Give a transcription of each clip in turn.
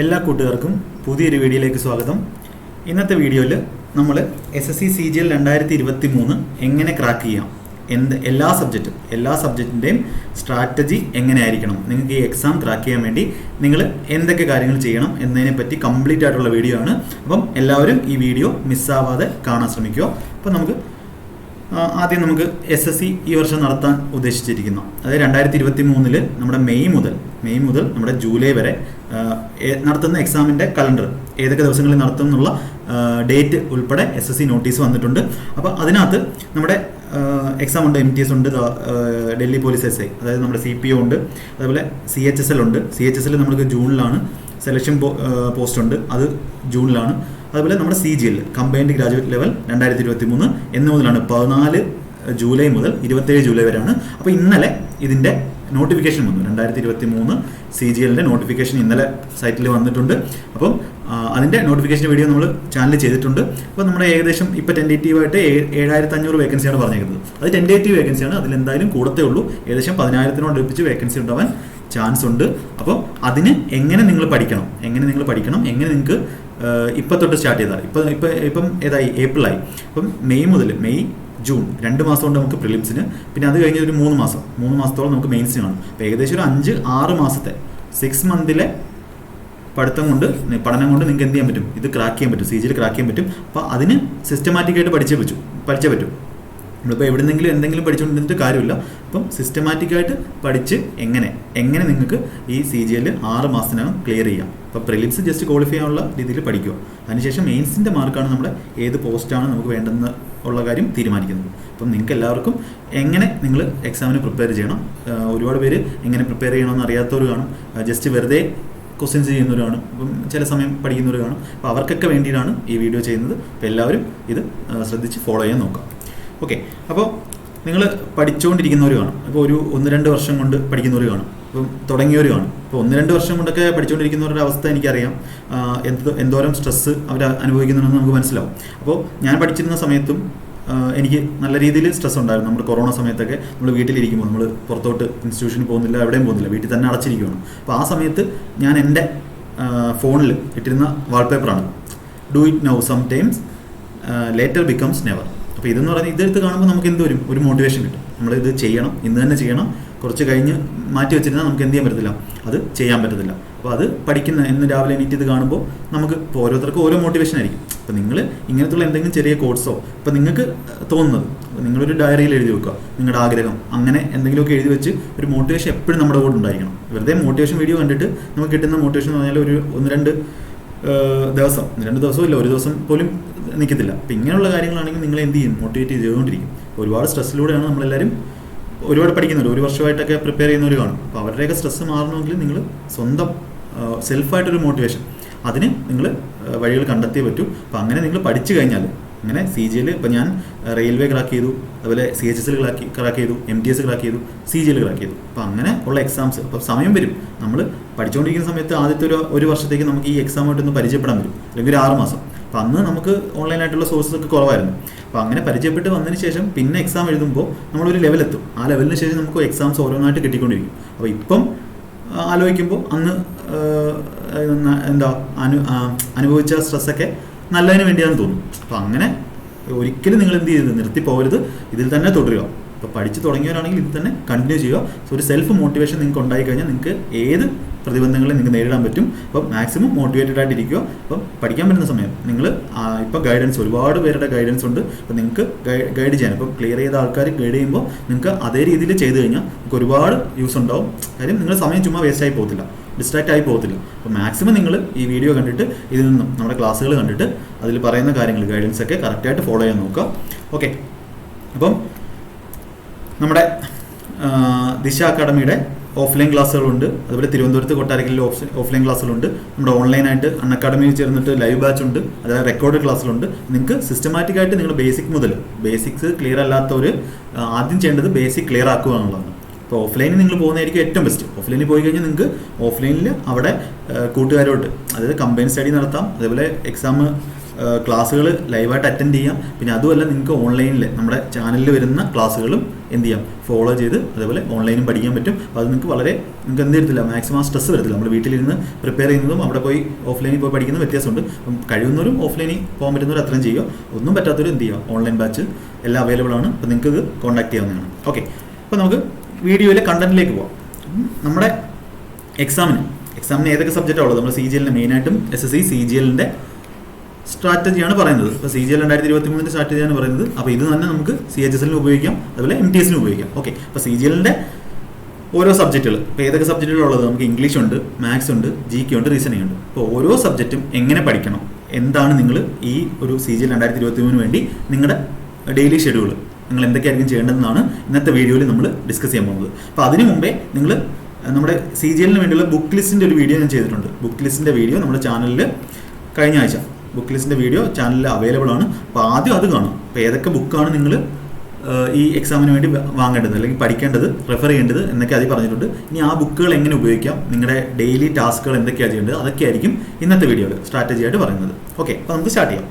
എല്ലാ കൂട്ടുകാർക്കും പുതിയൊരു വീഡിയോയിലേക്ക് സ്വാഗതം. ഇന്നത്തെ വീഡിയോയിൽ നമ്മൾ SSC CGL 2023 എങ്ങനെ ക്രാക്ക് ചെയ്യാം, എല്ലാ സബ്ജക്റ്റിൻ്റെയും സ്ട്രാറ്റജി എങ്ങനെയായിരിക്കണം, നിങ്ങൾക്ക് ഈ എക്സാം ക്രാക്ക് ചെയ്യാൻ വേണ്ടി നിങ്ങൾ എന്തൊക്കെ കാര്യങ്ങൾ ചെയ്യണം എന്നതിനെ പറ്റി കംപ്ലീറ്റ് ആയിട്ടുള്ള വീഡിയോ ആണ്. അപ്പം എല്ലാവരും ഈ വീഡിയോ മിസ്സാവാതെ കാണാൻ ശ്രമിക്കുക. അപ്പം ആദ്യം നമുക്ക് SSC ഈ വർഷം നടത്താൻ ഉദ്ദേശിച്ചിരിക്കുന്നു. അതായത് 2023 നമ്മുടെ മെയ് മുതൽ നമ്മുടെ ജൂലൈ വരെ നടത്തുന്ന എക്സാമിൻ്റെ കലണ്ടർ ഏതൊക്കെ ദിവസങ്ങളിൽ നടത്തും എന്നുള്ള ഡേറ്റ് ഉൾപ്പെടെ SSC നോട്ടീസ് വന്നിട്ടുണ്ട്. അപ്പോൾ അതിനകത്ത് നമ്മുടെ എക്സാം ഉണ്ട്, MTS ഉണ്ട്, ഡൽഹി പോലീസ് SI, അതായത് നമ്മുടെ CPO ഉണ്ട്, അതുപോലെ CHSL ഉണ്ട്. CHSL നമ്മൾക്ക് ജൂണിലാണ്, സെലക്ഷൻ പോസ്റ്റ് ഉണ്ട്, അത് ജൂണിലാണ്. അതുപോലെ നമ്മുടെ CGL കമ്പൈൻഡ് ഗ്രാജുവേറ്റ് ലെവൽ 2023 എന്ന് മുതലാണ്, 14 ജൂലൈ മുതൽ 27 ജൂലൈ വരെയാണ്. അപ്പോൾ ഇന്നലെ ഇതിൻ്റെ നോട്ടിഫിക്കേഷൻ വന്നു. 2023 CGLൻ്റെ നോട്ടിഫിക്കേഷൻ ഇന്നലെ സൈറ്റിൽ വന്നിട്ടുണ്ട്. അപ്പം അതിൻ്റെ നോട്ടിഫിക്കേഷൻ വീഡിയോ നമ്മൾ ചാനലിൽ ചെയ്തിട്ടുണ്ട്. അപ്പോൾ നമ്മുടെ ഏകദേശം ഇപ്പോൾ ടെൻറ്റേറ്റീവായിട്ട് 7500 വേക്കൻസിയാണ് പറഞ്ഞേക്കുന്നത്. അത് ടെൻറ്റേറ്റീവ് വേക്കൻസിയാണ്, അതിലെന്തായാലും കൂടത്തേ ഉള്ളൂ. ഏകദേശം 10,000-നോട് അടുപ്പിച്ച് വേക്കൻസി ഉണ്ടാവാൻ ചാൻസ് ഉണ്ട്. അപ്പോൾ അതിന് എങ്ങനെ നിങ്ങൾ പഠിക്കണം, എങ്ങനെ നിങ്ങൾക്ക് ഇപ്പം തൊട്ട് സ്റ്റാർട്ട് ചെയ്താൽ ഇപ്പം ഏതായി, ഏപ്രിലായി. അപ്പം മെയ് ജൂൺ 2 മാസം കൊണ്ട് നമുക്ക് പ്രിലിംസിന്, പിന്നെ അത് കഴിഞ്ഞ് ഒരു 3 മാസത്തോളം നമുക്ക് മെയിൻസിന് കാണും. അപ്പോൾ ഏകദേശം ഒരു 5-6 മാസത്തെ 6 മന്തിലെ പഠനം കൊണ്ട് നിങ്ങൾക്ക് എന്ത് ചെയ്യാൻ പറ്റും, ഇത് ക്രാക്ക് ചെയ്യാൻ പറ്റും, CGL ക്രാക്ക് ചെയ്യാൻ പറ്റും. അപ്പോൾ അതിന് സിസ്റ്റമാറ്റിക്കായിട്ട് പഠിച്ചേ പറ്റും. നമ്മളിപ്പോൾ എവിടെന്നെങ്കിലും എന്തെങ്കിലും പഠിച്ചുകൊണ്ടിരുന്നിട്ട് കാര്യമില്ല. അപ്പം സിസ്റ്റമാറ്റിക്കായിട്ട് പഠിച്ച് എങ്ങനെ നിങ്ങൾക്ക് ഈ CGL 6 മാസത്തിനകം ക്ലിയർ ചെയ്യാം. അപ്പോൾ പ്രിലിംസ് ജസ്റ്റ് ക്വാളിഫൈ ചെയ്യാനുള്ള രീതിയിൽ പഠിക്കുക. അതിനുശേഷം മെയിൻസിൻ്റെ മാർക്കാണ് നമ്മുടെ ഏത് പോസ്റ്റാണ് നമുക്ക് വേണ്ടെന്ന് ഉള്ള കാര്യം തീരുമാനിക്കുന്നത്. അപ്പം നിങ്ങൾക്ക് എല്ലാവർക്കും എങ്ങനെ നിങ്ങൾ എക്സാമിന് പ്രിപ്പയർ ചെയ്യണം, ഒരുപാട് പേര് എങ്ങനെ പ്രിപ്പയർ ചെയ്യണമെന്ന് അറിയാത്തവർ കാണും, ജസ്റ്റ് വെറുതെ ക്വസ്റ്റ്യൻസ് ചെയ്യുന്നവർ കാണും, അപ്പം ചില സമയം പഠിക്കുന്നവർ കാണും. അപ്പോൾ അവർക്കൊക്കെ വേണ്ടിയിട്ടാണ് ഈ വീഡിയോ ചെയ്യുന്നത്. അപ്പോൾ എല്ലാവരും ഇത് ശ്രദ്ധിച്ച് ഫോളോ ചെയ്യാൻ നോക്കാം. ഓക്കെ, അപ്പോൾ നിങ്ങൾ പഠിച്ചുകൊണ്ടിരിക്കുന്നവർ കാണും, ഇപ്പോൾ ഒരു 1-2 വർഷം കൊണ്ട് പഠിക്കുന്നവർ കാണും, ഇപ്പം തുടങ്ങിയവർ കാണും. ഇപ്പോൾ 1-2 വർഷം കൊണ്ടൊക്കെ പഠിച്ചുകൊണ്ടിരിക്കുന്നവരുടെ അവസ്ഥ എനിക്കറിയാം, എന്തോരം സ്ട്രെസ്സ് അവർ അനുഭവിക്കുന്നുണ്ടെന്ന് നമുക്ക് മനസ്സിലാവും. അപ്പോൾ ഞാൻ പഠിച്ചിരുന്ന സമയത്തും എനിക്ക് നല്ല രീതിയിൽ സ്ട്രെസ് ഉണ്ടായിരുന്നു. നമ്മുടെ കൊറോണ സമയത്തൊക്കെ നമ്മൾ വീട്ടിലിരിക്കുമ്പോൾ, നമ്മൾ പുറത്തോട്ട് ഇൻസ്റ്റിറ്റ്യൂഷനിൽ പോകുന്നില്ല, എവിടെയും പോകുന്നില്ല, വീട്ടിൽ തന്നെ അടച്ചിരിക്കുകയാണ്. അപ്പോൾ ആ സമയത്ത് ഞാൻ എൻ്റെ ഫോണിൽ ഇട്ടിരുന്ന വാൾപേപ്പറാണ് do it now sometimes later becomes never. അപ്പോൾ ഇതെന്ന് പറയുന്നത്, ഇതെടുത്ത് കാണുമ്പോൾ നമുക്ക് എന്ത് വരും, ഒരു മോട്ടിവേഷൻ കിട്ടും. നമ്മളിത് ചെയ്യണം, ഇന്ന് തന്നെ ചെയ്യണം. കുറച്ച് കഴിഞ്ഞ് മാറ്റി വെച്ചിരുന്നാൽ നമുക്ക് എന്ത് ചെയ്യാൻ പറ്റത്തില്ല, അത് ചെയ്യാൻ പറ്റത്തില്ല. അപ്പോൾ അത് എന്ന് രാവിലെ എണീറ്റ് ഇത് കാണുമ്പോൾ നമുക്ക് ഇപ്പോൾ ഓരോരുത്തർക്കും ഓരോ മോട്ടിവേഷൻ ആയിരിക്കും. അപ്പോൾ നിങ്ങൾ ഇങ്ങനത്തുള്ള എന്തെങ്കിലും ചെറിയ കോഴ്സോ, ഇപ്പോൾ നിങ്ങൾക്ക് തോന്നുന്നത് നിങ്ങളൊരു ഡയറിയിൽ എഴുതി വെക്കുക, നിങ്ങളുടെ ആഗ്രഹം, അങ്ങനെ എന്തെങ്കിലുമൊക്കെ എഴുതി വെച്ച് ഒരു മോട്ടിവേഷൻ എപ്പോഴും നമ്മുടെ കൂടെ ഉണ്ടായിരിക്കണം. വെറുതെ മോട്ടിവേഷൻ വീഡിയോ കണ്ടിട്ട് നമുക്ക് കിട്ടുന്ന മോട്ടിവേഷൻ എന്ന് പറഞ്ഞാൽ ഒരു 1-2 ദിവസം, 2 ദിവസവും ഇല്ല, ഒരു ദിവസം പോലും നിൽക്കത്തില്ല. അപ്പം ഇങ്ങനെയുള്ള കാര്യങ്ങളാണെങ്കിൽ നിങ്ങൾ എന്ത് ചെയ്യും, മോട്ടിവേറ്റ് ചെയ്തുകൊണ്ടിരിക്കും. ഒരുപാട് സ്ട്രെസ്സിലൂടെയാണ് നമ്മളെല്ലാവരും ഒരുപാട് പഠിക്കുന്നവർ, 1 വർഷമായിട്ടൊക്കെ പ്രിപ്പയർ ചെയ്യുന്നവർ കാണും. അപ്പോൾ അവരുടെയൊക്കെ സ്ട്രെസ്സ് മാറണമെങ്കിൽ നിങ്ങൾ സ്വന്തം സെൽഫായിട്ടൊരു മോട്ടിവേഷൻ, അതിന് നിങ്ങൾ വഴികൾ കണ്ടെത്തിയേ പറ്റൂ. അപ്പോൾ അങ്ങനെ നിങ്ങൾ പഠിച്ചു കഴിഞ്ഞാൽ, അങ്ങനെ CGL, ഇപ്പോൾ ഞാൻ റെയിൽവേ ക്രാക്ക് ചെയ്തു, അതുപോലെ CHSL ക്രാക്ക് ചെയ്തു, MTS ക്രാക്ക് ചെയ്തു, CGL ക്രാക്ക് ചെയ്തു. അപ്പോൾ അങ്ങനെ ഉള്ള എക്സാംസ്, അപ്പോൾ സമയം വരും, നമ്മൾ പഠിച്ചുകൊണ്ടിരിക്കുന്ന സമയത്ത് ആദ്യത്തെ ഒരു വർഷത്തേക്ക് നമുക്ക് ഈ എക്സാമായിട്ടൊന്ന് പരിചയപ്പെടാൻ വരും, അല്ലെങ്കിൽ ഒരു 6 മാസം. അപ്പോൾ അന്ന് നമുക്ക് ഓൺലൈനായിട്ടുള്ള സോഴ്സസ് ഒക്കെ കുറവായിരുന്നു. അപ്പോൾ അങ്ങനെ പരിചയപ്പെട്ട് വന്നതിന് ശേഷം പിന്നെ എക്സാം എഴുതുമ്പോൾ നമ്മളൊരു ലെവലെത്തും. ആ ലെവലിന് ശേഷം നമുക്ക് എക്സാംസ് ഓരോന്നായിട്ട് കിട്ടിക്കൊണ്ടിരിക്കും. അപ്പോൾ ഇപ്പം ആലോചിക്കുമ്പോൾ അന്ന് അനുഭവിച്ച സ്ട്രെസ്സൊക്കെ നല്ലതിന് വേണ്ടിയാണെന്ന് തോന്നും. അപ്പോൾ അങ്ങനെ ഒരിക്കലും നിങ്ങൾ എന്ത് ചെയ്യരുത്, നിർത്തിപ്പോകരുത്, ഇതിൽ തന്നെ തുടരുക. ഇപ്പോൾ പഠിച്ച് തുടങ്ങിയവരാണെങ്കിൽ ഇത് തന്നെ കണ്ടിന്യൂ ചെയ്യുക. സോ ഒരു സെൽഫ് മോട്ടിവേഷൻ നിങ്ങൾക്ക് ഉണ്ടായിക്കഴിഞ്ഞാൽ നിങ്ങൾക്ക് ഏത് പ്രതിബന്ധങ്ങളെ നിങ്ങൾക്ക് നേരിടാൻ പറ്റും. അപ്പം മാക്സിമം മോട്ടിവേറ്റഡ് ആയിട്ടിരിക്കുക. അപ്പം പഠിക്കാൻ പറ്റുന്ന സമയം നിങ്ങൾ ഇപ്പോൾ ഗൈഡൻസ്, ഒരുപാട് പേരുടെ ഗൈഡൻസ് ഉണ്ട്. അപ്പോൾ നിങ്ങൾക്ക് ഗൈഡ് ചെയ്യാൻ, ഇപ്പോൾ ക്ലിയർ ചെയ്ത ആൾക്കാർ ഗൈഡ് ചെയ്യുമ്പോൾ നിങ്ങൾക്ക് അതേ രീതിയിൽ ചെയ്ത് കഴിഞ്ഞാൽ നിങ്ങൾക്ക് ഒരുപാട് യൂസ് ഉണ്ടാവും. കാര്യം നിങ്ങളുടെ സമയം ചുമ്മാ വേസ്റ്റ് ആയി പോകത്തില്ല, ഡിസ്ട്രാക്റ്റ് ആയി പോകത്തില്ല. അപ്പോൾ മാക്സിമം നിങ്ങൾ ഈ വീഡിയോ കണ്ടിട്ട്, ഇതിൽ നിന്നും നമ്മുടെ ക്ലാസ്സുകൾ കണ്ടിട്ട് അതിൽ പറയുന്ന കാര്യങ്ങൾ, ഗൈഡൻസ് ഒക്കെ കറക്റ്റായിട്ട് ഫോളോ ചെയ്യാൻ നോക്കുക. ഓക്കെ, അപ്പം നമ്മുടെ ദിശ അക്കാഡമിയുടെ ഓഫ്ലൈൻ ക്ലാസ്സുകളുണ്ട്, അതുപോലെ തിരുവനന്തപുരത്ത് കൊട്ടാരക്കലിൽ ഓഫ്ലൈൻ ക്ലാസ്സുകളുണ്ട്. നമ്മുടെ ഓൺലൈനായിട്ട് അക്കാഡമിയിൽ ചേർന്നിട്ട് ലൈവ് ബാച്ച് ഉണ്ട്, അതായത് റെക്കോർഡ് ക്ലാസ്സുകളുണ്ട്. നിങ്ങൾക്ക് സിസ്റ്റമാറ്റിക്കായിട്ട് നിങ്ങൾ ബേസിക്സ് ക്ലിയർ അല്ലാത്തവർ ആദ്യം ചെയ്യേണ്ടത് ബേസിക് ക്ലിയർ ആക്കുക എന്നുള്ളതാണ്. ഇപ്പോൾ ഓഫ്ലൈനിൽ നിങ്ങൾ പോകുന്നതായിരിക്കും ഏറ്റവും ബെസ്റ്റ്. ഓഫ്ലൈനിൽ പോയി കഴിഞ്ഞാൽ നിങ്ങൾക്ക് ഓഫ്ലൈനിൽ അവിടെ കൂട്ടുകാരോട്ട്, അതായത് കമ്പൈൻ സ്റ്റഡി നടത്താം, അതേപോലെ എക്സാം ക്ലാസ്സുകൾ ലൈവായിട്ട് അറ്റൻഡ് ചെയ്യാം. പിന്നെ അതുമല്ല നിങ്ങൾക്ക് ഓൺലൈനിൽ നമ്മുടെ ചാനലിൽ വരുന്ന ക്ലാസ്സുകളും എന്ത് ചെയ്യാം, ഫോളോ ചെയ്ത് അതേപോലെ ഓൺലൈനും പഠിക്കാൻ പറ്റും. അപ്പോൾ അത് നിങ്ങൾക്ക് നിങ്ങൾക്ക് എന്ത് വരത്തില്ല, മാക്സിമം സ്ട്രെസ് വരത്തില്ല. നമ്മൾ വീട്ടിലിരുന്ന് പ്രിപ്പയർ ചെയ്യുന്നതും അവിടെ പോയി ഓഫ്ലൈനിൽ പോയി പഠിക്കുന്ന വ്യത്യാസമുണ്ട്. അപ്പം കഴിയുന്നവരും ഓഫ്ലൈനിൽ പോകാൻ പറ്റുന്നവർ അത്രയും ചെയ്യുക. ഒന്നും പറ്റാത്തവരും എന്ത് ചെയ്യുക, ഓൺലൈൻ ബാച്ച് എല്ലാം അവൈലബിൾ ആണ്. അപ്പോൾ നിങ്ങൾക്ക് ഇത് കോൺടാക്ട് ചെയ്യാവുന്നതാണ്. ഓക്കെ, അപ്പോൾ നമുക്ക് വീഡിയോയിലെ കണ്ടന്റിലേക്ക് പോകാം. നമ്മുടെ എക്സാമിന് ഏതൊക്കെ സബ്ജക്റ്റാണ് ഉള്ളത്? നമ്മൾ CGL മെയിനായിട്ടും SSC CGL സ്ട്രാറ്റജിയാണ് പറയുന്നത്. ഇപ്പോൾ CGL 2023 സ്ട്രാറ്റജിയാണ് പറയുന്നത്. അപ്പോൾ ഇത് തന്നെ നമുക്ക് CHSL ഉപയോഗിക്കാം, അതുപോലെ MTS ഉപയോഗിക്കാം. ഓക്കെ, അപ്പോൾ CGL ഓരോ സബ്ജക്റ്റുകൾ, ഇപ്പോൾ ഏതൊക്കെ സബ്ജക്റ്റുകളുള്ളത്? നമുക്ക് ഇംഗ്ലീഷ് ഉണ്ട്, മാത്സ് ഉണ്ട്, GK ഉണ്ട്, റീസണിംഗ് ഉണ്ട്. അപ്പോൾ ഓരോ സബ്ജക്റ്റും എങ്ങനെ പഠിക്കണം, എന്താണ് നിങ്ങൾ ഈ ഒരു CGL 2023 വേണ്ടി നിങ്ങളുടെ ഡെയിലി ഷെഡ്യൂൾ നിങ്ങൾ എന്തൊക്കെയായിരിക്കും ചെയ്യേണ്ടതെന്നാണ് ഇന്നത്തെ വീഡിയോയിൽ നമ്മൾ ഡിസ്കസ് ചെയ്യാൻ പോകുന്നത്. അപ്പോൾ അതിനു മുമ്പേ നിങ്ങൾ നമ്മുടെ CGL വേണ്ടിയുള്ള ബുക്ക് ലിസ്റ്റിൻ്റെ ഒരു വീഡിയോ ഞാൻ ചെയ്തിട്ടുണ്ട്. ബുക്ക് ലിസ്റ്റിൻ്റെ വീഡിയോ നമ്മുടെ ചാനലിൽ കഴിഞ്ഞ ആഴ്ച ബുക്ക് ലിസ്റ്റിൻ്റെ വീഡിയോ ചാനലിൽ അവൈലബിൾ ആണ്. അപ്പോൾ ആദ്യം അത് കാണും. അപ്പോൾ ഏതൊക്കെ ബുക്കാണ് നിങ്ങൾ ഈ എക്സാമിന് വേണ്ടി വാങ്ങേണ്ടത് അല്ലെങ്കിൽ പഠിക്കേണ്ടത്, റെഫർ ചെയ്യേണ്ടത് എന്നൊക്കെ അതിൽ പറഞ്ഞിട്ടുണ്ട്. ഇനി ആ ബുക്കുകൾ എങ്ങനെ ഉപയോഗിക്കാം, നിങ്ങളുടെ ഡെയിലി ടാസ്കുകൾ എന്തൊക്കെയാണ് ചെയ്യേണ്ടത്, അതൊക്കെ ആയിരിക്കും ഇന്നത്തെ വീഡിയോയിൽ സ്ട്രാറ്റജി ആയിട്ട് പറയുന്നത്. ഓക്കെ, അപ്പോൾ നമുക്ക് സ്റ്റാർട്ട് ചെയ്യാം.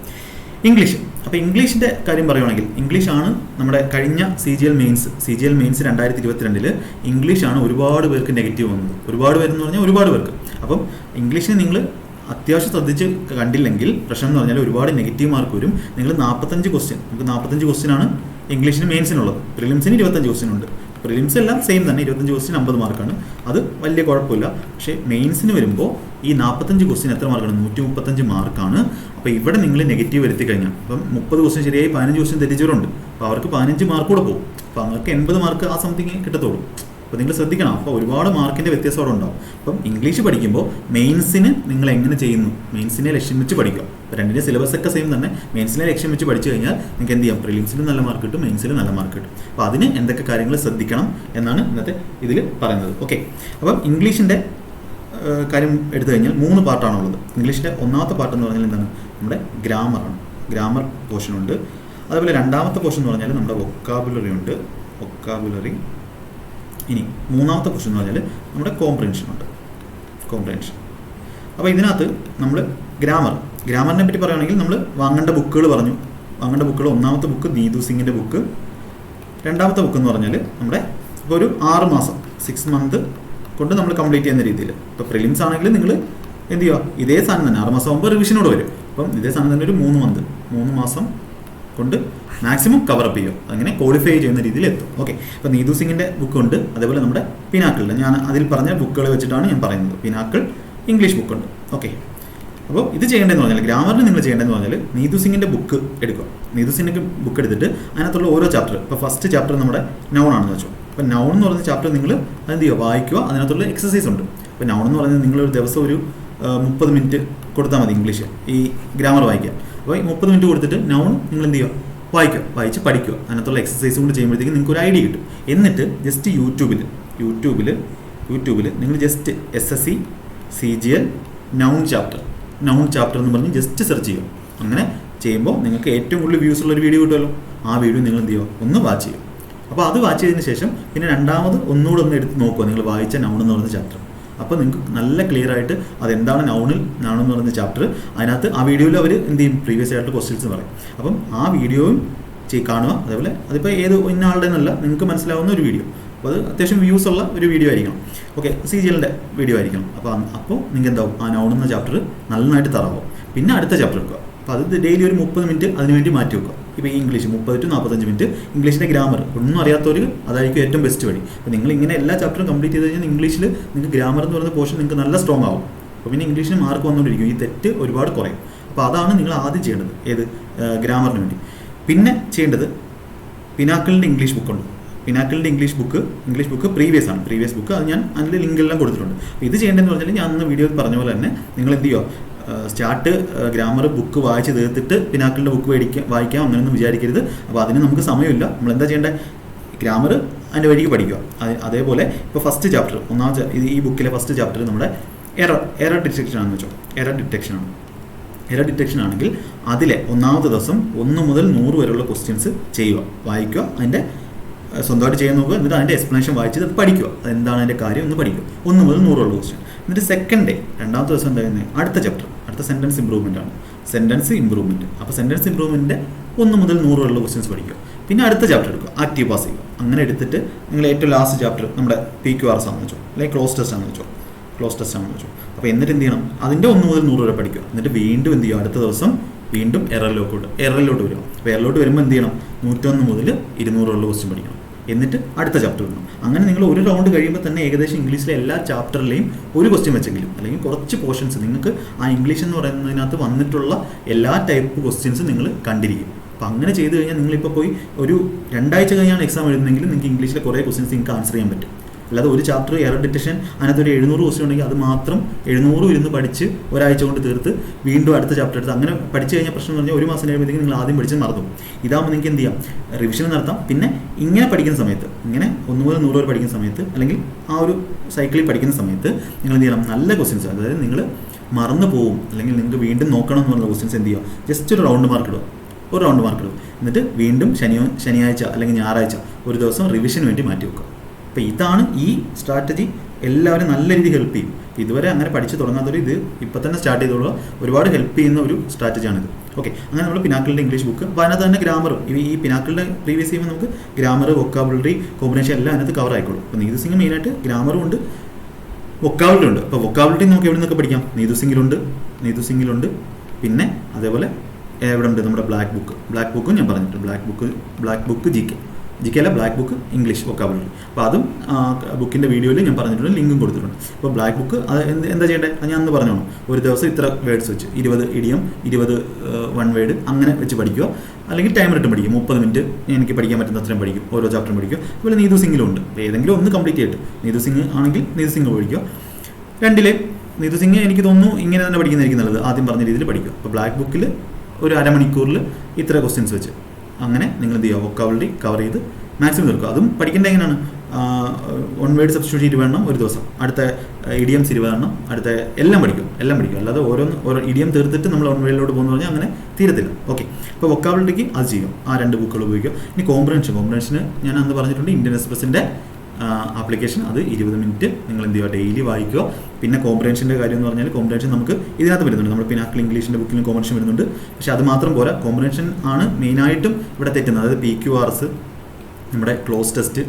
ഇംഗ്ലീഷ്. അപ്പോൾ ഇംഗ്ലീഷിൻ്റെ കാര്യം പറയുവാണെങ്കിൽ ഇംഗ്ലീഷാണ് നമ്മുടെ കഴിഞ്ഞ CGL മെയിൻസ് 2022 ഇംഗ്ലീഷാണ് ഒരുപാട് പേർക്ക് നെഗറ്റീവ് വന്നത്. ഒരുപാട് പേരെന്ന് പറഞ്ഞാൽ ഒരുപാട് പേർക്ക്. അപ്പം ഇംഗ്ലീഷിന് നിങ്ങൾ അത്യാവശ്യം ശ്രദ്ധിച്ച് കണ്ടില്ലെങ്കിൽ പ്രശ്നം എന്ന് പറഞ്ഞാൽ ഒരുപാട് നെഗറ്റീവ് മാർക്ക് വരും. നിങ്ങൾ 45 ക്വസ്റ്റ്യൻ, നമുക്ക് 45 ക്വസ്റ്റ്യനാണ് ഇംഗ്ലീഷിന് മെയിൻസിനുള്ളത്. പ്രിലിംസിന് 25 ക്വസ്റ്റ്യൻ ഉണ്ട്. പ്രിലിംസ് എല്ലാം സെയിം തന്നെ, 25 ക്വസ്റ്റ്യൻ 50 മാർക്കാണ്. അത് വലിയ കുഴപ്പമില്ല. പക്ഷേ മെയിൻസിന് വരുമ്പോൾ ഈ 45 ക്വസ്റ്റ്യൻ എത്ര മാർക്കാണ്? 135 മാർക്കാണ്. അപ്പോൾ ഇവിടെ നിങ്ങൾ നെഗറ്റീവ് വരുത്തി കഴിഞ്ഞാൽ, അപ്പം 30 ക്വസ്റ്റ്യൻ ശരിയായി 15 ക്വസ്റ്റ്യൻ തെറ്റിച്ചവരുണ്ട്. അപ്പോൾ അവർക്ക് 15 മാർക്ക് കൂടെ പോകും. അപ്പോൾ അവർക്ക് 80 മാർക്ക് ആ സംതിങ് കിട്ടത്തുള്ളൂ. അപ്പോൾ നിങ്ങൾ ശ്രദ്ധിക്കണം. അപ്പോൾ ഒരുപാട് മാർക്കിൻ്റെ വ്യത്യാസം അവിടെ ഉണ്ടാവും. അപ്പം ഇംഗ്ലീഷ് പഠിക്കുമ്പോൾ മെയിൻസിന് നിങ്ങൾ എങ്ങനെ ചെയ്യുന്നു, മെയിൻസിനെ ലക്ഷ്യം വെച്ച് പഠിക്കുക. അപ്പോൾ രണ്ടിൻ്റെ സിലബസ് ഒക്കെ സെയിം തന്നെ. മെയിൻസിനെ ലക്ഷ്യം വെച്ച് പഠിച്ചു കഴിഞ്ഞാൽ നിങ്ങൾക്ക് എന്ത് ചെയ്യാം, പ്രിലിംസിലും നല്ല മാർക്ക് കിട്ടും, മെയിൻസിലും നല്ല മാർക്ക് കിട്ടും. അപ്പോൾ അതിന് എന്തൊക്കെ കാര്യങ്ങൾ ശ്രദ്ധിക്കണം എന്നാണ് ഇന്നത്തെ ഇതിൽ പറയുന്നത്. ഓക്കെ, അപ്പം ഇംഗ്ലീഷിൻ്റെ കാര്യം എടുത്തു കഴിഞ്ഞാൽ 3 പാർട്ടാണുള്ളത്. ഇംഗ്ലീഷിൻ്റെ ഒന്നാമത്തെ പാർട്ട് എന്ന് പറഞ്ഞാൽ എന്താണ്, നമ്മുടെ ഗ്രാമറാണ്. ഗ്രാമർ പോർഷനുണ്ട്. അതുപോലെ രണ്ടാമത്തെ പോർഷൻ എന്ന് പറഞ്ഞാൽ നമ്മുടെ വൊക്കാബുലറി ഉണ്ട്. വൊക്കാബുലറി. ഇനി മൂന്നാമത്തെ പോർഷൻ എന്ന് പറഞ്ഞാൽ നമ്മുടെ കോംപ്രിഹെൻഷൻ ഉണ്ട്. കോംപ്രിഹെൻഷൻ. അപ്പോൾ ഇതിനകത്ത് നമ്മൾ ഗ്രാമറിനെ പറ്റി പറയുകയാണെങ്കിൽ നമ്മൾ വാങ്ങേണ്ട ബുക്കുകൾ പറഞ്ഞു. വാങ്ങേണ്ട ബുക്കുകൾ, ഒന്നാമത്തെ ബുക്ക് നീതു സിംഗിൻ്റെ ബുക്ക്. രണ്ടാമത്തെ ബുക്ക് എന്ന് പറഞ്ഞാൽ നമ്മുടെ ഇപ്പോൾ ഒരു 6 മാസം 6 മന്ത് കൊണ്ട് നമ്മൾ കംപ്ലീറ്റ് ചെയ്യുന്ന രീതിയിൽ. ഇപ്പോൾ പ്രിലിംസ് ആണെങ്കിൽ നിങ്ങൾ എന്ത് ചെയ്യുക, ഇതേ സാധനം തന്നെ 6 മാസം ആകുമ്പോൾ റിവിഷനോട് വരും. അപ്പം ഇതേ സാധനം തന്നെ ഒരു 3 മാസം കൊണ്ട് മാക്സിമം കവറപ്പ് ചെയ്യുക, അങ്ങനെ ക്വാളിഫൈ ചെയ്യുന്ന രീതിയിൽ എത്തും. ഓക്കെ, അപ്പോൾ നീതു സിംഗിൻ്റെ ബുക്കുണ്ട്. അതേപോലെ നമ്മുടെ പിനാക്കിളിൻ്റെ, ഞാൻ അതിൽ പറഞ്ഞ ബുക്കുകൾ വെച്ചിട്ടാണ് ഞാൻ പറയുന്നത്. Pinnacle English ബുക്കുണ്ട്. ഓക്കെ, അപ്പോൾ ഇത് ചെയ്യേണ്ടതെന്ന് പറഞ്ഞാൽ, ഗ്രാമറിന് നിങ്ങൾ ചെയ്യേണ്ടതെന്ന് പറഞ്ഞാൽ നീതു സിംഗിൻ്റെ ബുക്ക് എടുക്കുക. നീതു സിംഗിൻ്റെ ബുക്ക് എടുത്തിട്ട് അതിനകത്തുള്ള ഓരോ ചാപ്റ്റർ, ഇപ്പോൾ ഫസ്റ്റ് ചാപ്റ്റർ നമ്മുടെ നൗൺ ആണെന്ന് വെച്ചോ. അപ്പോൾ നൗൺ എന്ന് പറയുന്ന ചാപ്റ്റർ നിങ്ങൾ അതെന്ത് ചെയ്യുക, വായിക്കുക. അതിനകത്തുള്ള എക്സസൈസ് ഉണ്ട്. അപ്പോൾ നൗൺ എന്ന് പറയുന്നത് നിങ്ങളൊരു ദിവസം ഒരു 30 മിനിറ്റ് കൊടുത്താൽ മതി ഇംഗ്ലീഷ് ഈ ഗ്രാമർ വായിക്കുക. അപ്പോൾ ഈ 30 മിനിറ്റ് കൊടുത്തിട്ട് നൗൺ നിങ്ങൾ എന്ത് ചെയ്യുക, വായിച്ച് പഠിക്കുക. അതിനകത്തുള്ള എക്സസൈസും കൂടി ചെയ്യുമ്പോഴത്തേക്കും നിങ്ങൾക്ക് ഒരു ഐഡിയ കിട്ടും. എന്നിട്ട് ജസ്റ്റ് യൂട്യൂബിൽ നിങ്ങൾ just SSC CGL noun chapter എന്ന് പറഞ്ഞ് ജസ്റ്റ് സെർച്ച് ചെയ്യുക. അങ്ങനെ ചെയ്യുമ്പോൾ നിങ്ങൾക്ക് ഏറ്റവും കൂടുതൽ വ്യൂസ് ഉള്ള ഒരു വീഡിയോ കിട്ടുമല്ലോ. ആ വീഡിയോ നിങ്ങൾ എന്ത് ചെയ്യുക, ഒന്ന് വാച്ച് ചെയ്യുക. അപ്പോൾ അത് വാച്ച് ചെയ്തതിന് ശേഷം പിന്നെ രണ്ടാമത് ഒന്നുകൂടെ ഒന്ന് എടുത്ത് നോക്കുക, നിങ്ങൾ വായിച്ച നൗൺ എന്ന് പറയുന്ന ചാപ്റ്റർ. അപ്പോൾ നിങ്ങൾക്ക് നല്ല ക്ലിയർ ആയിട്ട് അതെന്താണ് നൗൺ എന്ന് പറയുന്ന ചാപ്റ്റർ. അതിനകത്ത് ആ വീഡിയോയിൽ അവർ എന്ത് ചെയ്യും, പ്രീവിയസ് ആയിട്ട് ക്വസ്റ്റ്യൻസ് പറയും. അപ്പം ആ വീഡിയോയും കാണുക. അതേപോലെ അതിപ്പോൾ ഏത് ഇന്ന ആളുടെ എന്നല്ല, നിങ്ങൾക്ക് മനസ്സിലാവുന്ന ഒരു വീഡിയോ. അപ്പോൾ അത് അത്യാവശ്യം വ്യൂസ് ഉള്ള ഒരു വീഡിയോ ആയിരിക്കണം. ഓക്കെ, CGLൻ്റെ വീഡിയോ ആയിരിക്കണം. അപ്പോൾ നിങ്ങൾക്ക് എന്താവും, ആ നൗൺ എന്ന ചാപ്റ്റർ നന്നായിട്ട് തറവാകും. പിന്നെ അടുത്ത ചാപ്റ്റർ എടുക്കുക. അപ്പോൾ അത് ഡെയിലി ഒരു 30 മിനിറ്റ് അതിനുവേണ്ടി മാറ്റി വെക്കുക. ഇപ്പോൾ ഈ ഇംഗ്ലീഷ് 30 to 45 മിനിറ്റ് ഇംഗ്ലീഷിൻ്റെ ഗ്രാമർ ഒന്നും അറിയാത്തവർ അതായിരിക്കും ഏറ്റവും ബെസ്റ്റ് വഴി. അപ്പോൾ നിങ്ങൾ ഇങ്ങനെ എല്ലാ ചാപ്റ്ററും കംപ്ലീറ്റ് ചെയ്ത് കഴിഞ്ഞാൽ ഇംഗ്ലീഷിൽ നിങ്ങൾക്ക് ഗ്രാമർ എന്ന് പറയുന്ന പോർഷൻ നിങ്ങൾക്ക് നല്ല സ്ട്രോങ് ആവും. അപ്പോൾ പിന്നെ ഇംഗ്ലീഷിന് മാർക്ക് വന്നുകൊണ്ടിരിക്കും, ഈ തെറ്റ് ഒരുപാട് കുറയും. അപ്പോൾ അതാണ് നിങ്ങൾ ആദ്യം ചെയ്യേണ്ടത്, ഏത് ഗ്രാമറിന് വേണ്ടി. പിന്നെ ചെയ്യേണ്ടത് പിനാക്കിളിൻ്റെ ഇംഗ്ലീഷ് ബുക്കുണ്ട്. പിനാക്കിളിൻ്റെ ഇംഗ്ലീഷ് ബുക്ക് പ്രീവിയസ് ബുക്ക്. അത് ഞാൻ അതിൻ്റെ ലിങ്കെല്ലാം കൊടുത്തിട്ടുണ്ട്. അപ്പോൾ ഇത് ചെയ്യേണ്ടതെന്ന് പറഞ്ഞാൽ ഞാൻ അന്ന് വീഡിയോയിൽ പറഞ്ഞ പോലെ തന്നെ നിങ്ങൾ എന്ത് ചെയ്യുക, സ്റ്റാർട്ട് ഗ്രാമർ ബുക്ക് വായിച്ച് തീർത്തിട്ട് പിനാക്കിളിൻ്റെ ബുക്ക് വായിക്കാം അങ്ങനെയൊന്നും വിചാരിക്കരുത്. അപ്പോൾ അതിന് നമുക്ക് സമയമില്ല. നമ്മൾ എന്താ ചെയ്യേണ്ടത്, ഗ്രാമർ അതിൻ്റെ വഴിക്ക് പഠിക്കുക. അതേപോലെ ഇപ്പോൾ ഫസ്റ്റ് ചാപ്റ്റർ, ഒന്നാമത്തെ ഈ ബുക്കിലെ ഫസ്റ്റ് ചാപ്റ്റർ നമ്മുടെ എറർ ഡിറ്റക്ഷൻ ആണെന്ന് വെച്ചോ. എറർ ഡിറ്റക്ഷൻ ആണെങ്കിൽ അതിലെ ഒന്നാമത്തെ ദിവസം 1 മുതൽ 100 വരെയുള്ള ക്വസ്റ്റ്യൻസ് ചെയ്യുക, വായിക്കുക, അതിൻ്റെ സ്വന്തമായിട്ട് ചെയ്യാൻ നോക്കുക. എന്നിട്ട് അതിൻ്റെ എക്സ്പ്ലനേഷൻ വായിച്ചത് പഠിക്കുക, അതെന്താണ് അതിൻ്റെ കാര്യം ഒന്ന് പഠിക്കുക. 1 മുതൽ 100 ഉള്ള ക്വസ്റ്റ്യൻ. എന്നിട്ട് സെക്കൻഡ് ഡേ, രണ്ടാമത്തെ ദിവസം എന്താ ചെയ്യുന്നത്, അടുത്ത അടുത്ത സെൻറ്റൻസ് ഇമ്പ്രൂവ്മെൻ്റ് ആണ്. Sentence improvement. അപ്പോൾ സെൻറ്റൻസ് ഇമ്പ്രൂവ്മെൻറ്റിൻ്റെ 1 മുതൽ 100 വരെയുള്ള ക്വസ്റ്റ്യൻസ് പഠിക്കുക. പിന്നെ അടുത്ത ചാപ്റ്റർ എടുക്കുക, ആക്റ്റീവ് പാസ് ചെയ്യുക. അങ്ങനെ എടുത്തിട്ട് നിങ്ങൾ ഏറ്റവും ലാസ്റ്റ് ചാപ്റ്റർ നമ്മുടെ PQRS ആണെന്ന് വെച്ചോ, അല്ലെങ്കിൽ ക്ലോസ് ടെസ്റ്റ് ആണെന്ന് വെച്ചോ. അപ്പോൾ എന്നിട്ട് എന്ത് ചെയ്യണം, അതിൻ്റെ 1 മുതൽ 100 വരെ പഠിക്കുക. എന്നിട്ട് വീണ്ടും എന്ത് ചെയ്യുക, അടുത്ത ദിവസം വീണ്ടും എററിലോട്ട് വരിക. അപ്പോൾ എററിലോട്ട് വരുമ്പോൾ എന്ത് ചെയ്യണം, 101 മുതൽ 200 വരെയുള്ള ക്വസ്റ്റ്യൻ പഠിക്കണം. എന്നിട്ട് അടുത്ത ചാപ്റ്റർ വരണം. അങ്ങനെ നിങ്ങൾ ഒരു റൗണ്ട് കഴിയുമ്പോൾ തന്നെ ഏകദേശം ഇംഗ്ലീഷിലെ എല്ലാ ചാപ്റ്ററിലെയും ഒരു ക്വസ്റ്റ്യൻ വെച്ചെങ്കിലും അല്ലെങ്കിൽ കുറച്ച് പോർഷൻസ് നിങ്ങൾക്ക് ആ ഇംഗ്ലീഷ് എന്ന് പറയുന്നതിനകത്ത് വന്നിട്ടുള്ള എല്ലാ ടൈപ്പ് ക്വസ്റ്റ്യൻസും നിങ്ങൾ കണ്ടിരിക്കും. അപ്പോൾ അങ്ങനെ ചെയ്ത് കഴിഞ്ഞാൽ നിങ്ങളിപ്പോൾ പോയി ഒരു 2 ആഴ്ച കഴിഞ്ഞാണ് എക്സാം എഴുതുന്നെങ്കിൽ നിങ്ങൾക്ക് ഇംഗ്ലീഷിലെ കുറേ ക്വസ്റ്റ്യൻസ് നിങ്ങൾക്ക് ആൻസർ ചെയ്യാൻ പറ്റും. അല്ലാതെ ഒരു ചാപ്റ്റർ എറർ ഡിറ്റക്ഷൻ അതിനകത്തൊരു 700 ക്വസ്റ്റ്യൻ ഉണ്ടെങ്കിൽ അത് മാത്രം 700 ഇരുന്ന് പഠിച്ച് ഒരാഴ്ച കൊണ്ട് തീർത്ത് വീണ്ടും അടുത്ത ചാപ്റ്റർ എടുത്ത് അങ്ങനെ പഠിച്ചു കഴിഞ്ഞാൽ പ്രശ്നം എന്ന് പറഞ്ഞാൽ 1 മാസം കഴിയുമ്പോഴത്തേക്കും നിങ്ങൾ ആദ്യം പഠിച്ച് മറന്നു. ഇതാകുമ്പോൾ നിങ്ങൾക്ക് എന്ത് ചെയ്യാം, റിവിഷൻ നടത്താം. പിന്നെ ഇങ്ങനെ പഠിക്കുന്ന സമയത്ത്, ഇങ്ങനെ 1 മുതൽ 100 വരെ പഠിക്കുന്ന സമയത്ത് അല്ലെങ്കിൽ ആ ഒരു സൈക്കിളിൽ പഠിക്കുന്ന സമയത്ത് നിങ്ങൾ എന്ത് ചെയ്യണം, നല്ല ക്വസ്റ്റ്യൻസ്, അതായത് നിങ്ങൾ മറന്നു പോകും അല്ലെങ്കിൽ നിങ്ങൾക്ക് വീണ്ടും നോക്കണം എന്നുള്ള ക്വസ്റ്റ്യൻസ് എന്ത് ചെയ്യുക, ജസ്റ്റ് ഒരു റൗണ്ട് മാർക്ക് ഇടുക. എന്നിട്ട് വീണ്ടും ശനിയാഴ്ച അല്ലെങ്കിൽ ഞായറാഴ്ച ഒരു ദിവസം റിവിഷന് വേണ്ടി മാറ്റി വെക്കുക. അപ്പോൾ ഇതാണ് ഈ സ്ട്രാറ്റജി. എല്ലാവരും നല്ല രീതിയിൽ ഹെൽപ്പ് ചെയ്യും. ഇതുവരെ അങ്ങനെ പഠിച്ച് തുടങ്ങാത്തവർ ഇത് ഇപ്പോൾ തന്നെ സ്റ്റാർട്ട് ചെയ്തോളുക. ഒരുപാട് ഹെൽപ്പ് ചെയ്യുന്ന ഒരു സ്ട്രാറ്റജിയാണിത്. ഓക്കെ, അങ്ങനെ നമ്മൾ പിനാക്കിളിൻ്റെ ഇംഗ്ലീഷ് ബുക്ക്, അപ്പോൾ അതിനകത്ത് തന്നെ ഗ്രാമറും ഈ പിനാക്കിളിൻ്റെ പ്രീവിയസ് ചെയ്യുമ്പോൾ നമുക്ക് ഗ്രാമർ, വൊക്കാബുലറി, കോമ്പിനേഷൻ എല്ലാം അതിനകത്ത് കവർ ആയിക്കോളും. അപ്പോൾ നീതു സിംഗ് മെയിനായിട്ട് ഗ്രാമറും ഉണ്ട്, വൊക്കാബുലറി ഉണ്ട്. അപ്പോൾ വൊക്കാബുലറി നമുക്ക് എവിടെ നിന്നൊക്കെ പഠിക്കാം, നീതു സിംഗിലുണ്ട്. പിന്നെ അതേപോലെ എവിടെ ഉണ്ട്, നമ്മുടെ ബ്ലാക്ക് ബുക്കും ഞാൻ പറഞ്ഞിട്ടുണ്ട്. ബ്ലാക്ക് ബുക്ക് ജി കെ അല്ല, ബ്ലാക്ക് ബുക്ക് ഇംഗ്ലീഷ് വൊക്കാബുലറി. അപ്പോൾ അതും ബുക്കിൻ്റെ വീഡിയോയിൽ ഞാൻ പറഞ്ഞിട്ടുണ്ട്, ലിങ്കും കൊടുത്തിട്ടുണ്ട്. അപ്പോൾ ബ്ലാക്ക് ബുക്ക് അത് എന്താ ചെയ്യേണ്ടത്, അത് ഞാൻ അന്ന് പറഞ്ഞോളൂ. ഒരു ദിവസം ഇത്ര വേർഡ്സ് വെച്ച് 20 ഇഡിയം, 20 വൺ വേർഡ് അങ്ങനെ വെച്ച് പഠിക്കുക. അല്ലെങ്കിൽ ടൈം ഇട്ട് പഠിക്കും, 30 മിനിറ്റ് എനിക്ക് പഠിക്കാൻ പറ്റുന്ന അത്രയും പഠിക്കും, ഓരോ ചാപ്റ്ററും പഠിക്കും. അതുപോലെ നീതു സിംഗിലും ഉണ്ട്. ഏതെങ്കിലും ഒന്ന് കംപ്ലീറ്റ് ചെയ്തിട്ട്, നീതു സിംഗ് ആണെങ്കിൽ നീതു സിംഗ് പഠിക്കുക. രണ്ടിലെ നീതു സിംഗ് എനിക്ക് തോന്നുന്നു ഇങ്ങനെ തന്നെ പഠിക്കുന്നതായിരിക്കും നല്ലത്, ആദ്യം പറഞ്ഞ രീതിയിൽ പഠിക്കുക. അപ്പോൾ ബ്ലാക്ക് ബുക്കിൽ ഒരു അരമണിക്കൂറിൽ ഇത്ര ക്വസ്റ്റ്യൻസ് വെച്ച് അങ്ങനെ നിങ്ങൾ എന്ത് ചെയ്യുക, വൊക്കാബുലറി കവർ ചെയ്ത് മാക്സിമം തീർക്കുക. അതും പഠിക്കേണ്ടത് എങ്ങനെയാണ്, 1 വേർഡ് സബ്സ്റ്റിറ്റ്യൂട്ട് 20 എണ്ണം ഒരു ദിവസം, അടുത്ത ഇഡിയംസ് 20 എണ്ണം, അടുത്ത എല്ലാം പഠിക്കും. അല്ലാതെ ഓരോ ഇഡിയം തീർത്തിട്ട് നമ്മൾ 1 വേർഡിലോട്ട് പോകുന്ന പറഞ്ഞാൽ അങ്ങനെ തീരത്തില്ല. ഓക്കെ, അപ്പോൾ വൊക്കാബുലറിക്ക് അത് ചെയ്യും, ആ 2 ബുക്കുകൾ ഉപയോഗിക്കുക. ഇനി കോംപ്രഹൻഷന് ഞാൻ അന്ന് പറഞ്ഞിട്ടുണ്ട്, ഇന്ത്യൻ എക്സ്പ്രസിൻ്റെ ആപ്ലിക്കേഷൻ, അത് 20 മിനിറ്റ് നിങ്ങൾ എന്ത് ചെയ്യുക, ഡെയിലി വായിക്കുക. പിന്നെ കോംപ്രഹൻഷൻ്റെ കാര്യം എന്ന് പറഞ്ഞാൽ കോംപ്രഹൻഷൻ നമുക്ക് ഇതിനകത്ത് വരുന്നുണ്ട്, നമ്മൾ പിനാക്കിൾ ഇംഗ്ലീഷിൻ്റെ ബുക്കിലും കോംപ്രഹൻഷൻ വരുന്നുണ്ട്. പക്ഷേ അത് മാത്രം പോരാ, കോംപ്രഹൻഷൻ ആണ് മെയിനായിട്ടും ഇവിടെ തെറ്റുന്നത്. അതായത് PQRS, നമ്മുടെ ക്ലോസ് ടെസ്റ്റ്,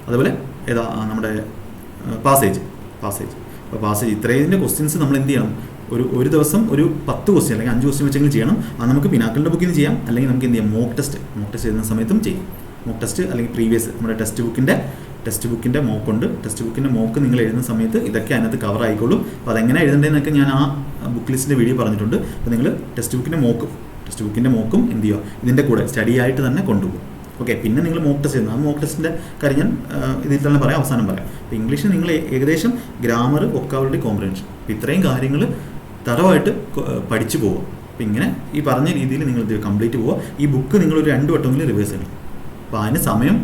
അതുപോലെ നമ്മുടെ പാസേജ്. അപ്പോൾ പാസേജ് ഇത്രയും ക്വസ്റ്റ്യൻസ് നമ്മൾ എന്ത് ചെയ്യണം, ഒരു ദിവസം ഒരു 10 ക്വസ്റ്റ്യൻ അല്ലെങ്കിൽ 5 ക്വസ്റ്റ്യൻ വെച്ചെങ്കിലും ചെയ്യണം. അത് നമുക്ക് പിനാക്കിളിൻ്റെ ബുക്കിൽ നിന്ന് ചെയ്യാം, അല്ലെങ്കിൽ നമുക്ക് എന്ത് ചെയ്യാം, മോക്ക് ടെസ്റ്റ് ചെയ്യുന്ന സമയത്തും ചെയ്യും. മോക്ക് ടെസ്റ്റ് അല്ലെങ്കിൽ പ്രീവിയസ് നമ്മുടെ ടെക്സ്റ്റ് ബുക്കിൻ്റെ മോക്കുണ്ട്. ടെക്സ്റ്റ് ബുക്കിൻ്റെ മോക്ക് നിങ്ങൾ എഴുതുന്ന സമയത്ത് ഇതൊക്കെ അതിനകത്ത് കവർ ആയിക്കോളും. അപ്പോൾ അതെങ്ങനെ എഴുതേണ്ടതെന്നൊക്കെ ഞാൻ ആ ബുക്ക് ലിസ്റ്റിൻ്റെ വീഡിയോ പറഞ്ഞിട്ടുണ്ട്. അപ്പോൾ നിങ്ങൾ ടെക്സ്റ്റ് ബുക്കിൻ്റെ മോക്കും എന്ത് ചെയ്യുക, ഇതിൻ്റെ കൂടെ സ്റ്റഡി ആയിട്ട് തന്നെ കൊണ്ടുപോകും. ഓക്കെ, പിന്നെ നിങ്ങൾ മോക്ക് ടെസ്റ്റ് ചെയ്യുന്നത്, ആ മോക്ക് ടെസ്റ്റിൻ്റെ കാര്യം ഞാൻ ഇതിൽ തന്നെ പറയാം, അവസാനം പറയാം. അപ്പോൾ ഇംഗ്ലീഷിൽ നിങ്ങൾ ഏകദേശം ഗ്രാമർ, വൊക്കാബുലറി, കോംപ്രഹൻഷൻ, അപ്പോൾ ഇത്രയും കാര്യങ്ങൾ തറവായിട്ട് പഠിച്ചു പോവുക. അപ്പോൾ ഇങ്ങനെ ഈ പറഞ്ഞ രീതിയിൽ നിങ്ങൾ കംപ്ലീറ്റ് പോവുക. ഈ ബുക്ക് നിങ്ങളൊരു 2 വട്ടമെങ്കിലും റിവേഴ്സ് ചെയ്യണം. അപ്പോൾ അതിന് സമയം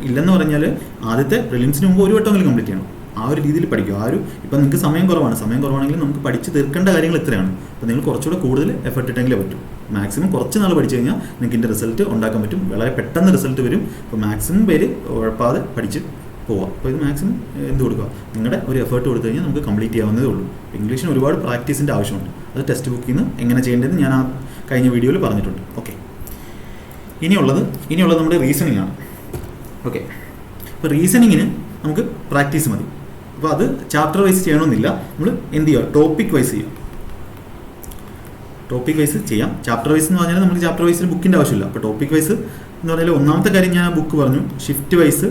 ഇല്ലെന്ന് പറഞ്ഞാൽ ആദ്യത്തെ പ്രിലിംസിന് മുമ്പ് 1 വട്ടമെങ്കിലും കംപ്ലീറ്റ് ചെയ്യണം. ആ ഒരു രീതിയിൽ പഠിക്കുക. ഇപ്പം നിങ്ങൾക്ക് സമയം കുറവാണെങ്കിൽ നമുക്ക് പഠിച്ച് തീർക്കേണ്ട കാര്യങ്ങൾ ഇത്രയാണ്. അപ്പോൾ നിങ്ങൾ കുറച്ചുകൂടെ കൂടുതൽ എഫർട്ട് ഇട്ടെങ്കിലേ പറ്റും. മാക്സിമം കുറച്ച് നാൾ പഠിച്ചു കഴിഞ്ഞാൽ നിങ്ങൾക്ക് ഇതിൻ്റെ റിസൾട്ട് ഉണ്ടാക്കാൻ പറ്റും. വളരെ പെട്ടെന്ന് റിസൾട്ട് വരും. അപ്പോൾ മാക്സിമം പേര് ഉഴപ്പാതെ പഠിച്ച് പോവാം. അപ്പോൾ ഇത് മാക്സിമം എന്ത് കൊടുക്കുക, നിങ്ങളുടെ ഒരു എഫേർട്ട് കൊടുത്തു കഴിഞ്ഞാൽ നമുക്ക് കംപ്ലീറ്റ് ചെയ്യാവുന്നതേ ഉള്ളൂ. ഇംഗ്ലീഷിന് ഒരുപാട് പ്രാക്ടീസിൻ്റെ ആവശ്യമുണ്ട്. അത് ടെക്സ്റ്റ് ബുക്കിൽ നിന്ന് എങ്ങനെ ചെയ്യേണ്ടതെന്ന് ഞാൻ ആ കഴിഞ്ഞ വീഡിയോയിൽ പറഞ്ഞിട്ടുണ്ട്. ഓക്കെ, ഇനിയുള്ളത് നമ്മുടെ റീസണിങ് ആണ്. ഓക്കെ, അപ്പോൾ റീസണിങ്ങിന് നമുക്ക് പ്രാക്ടീസ് മതി. അപ്പോൾ അത് ചാപ്റ്റർ വൈസ് ചെയ്യണമെന്നില്ല. നമ്മൾ എന്ത് ചെയ്യുക, ടോപ്പിക് വൈസ് ചെയ്യാം. ചാപ്റ്റർ വൈസ് എന്ന് പറഞ്ഞാൽ നമുക്ക് ചാപ്റ്റർ വൈസിൽ ബുക്കിൻ്റെ ആവശ്യമില്ല. അപ്പോൾ ടോപ്പിക് വൈസ് എന്ന് പറഞ്ഞാൽ ഒന്നാമത്തെ കാര്യം ഞാൻ ബുക്ക് പറഞ്ഞു, ഷിഫ്റ്റ് വൈസ്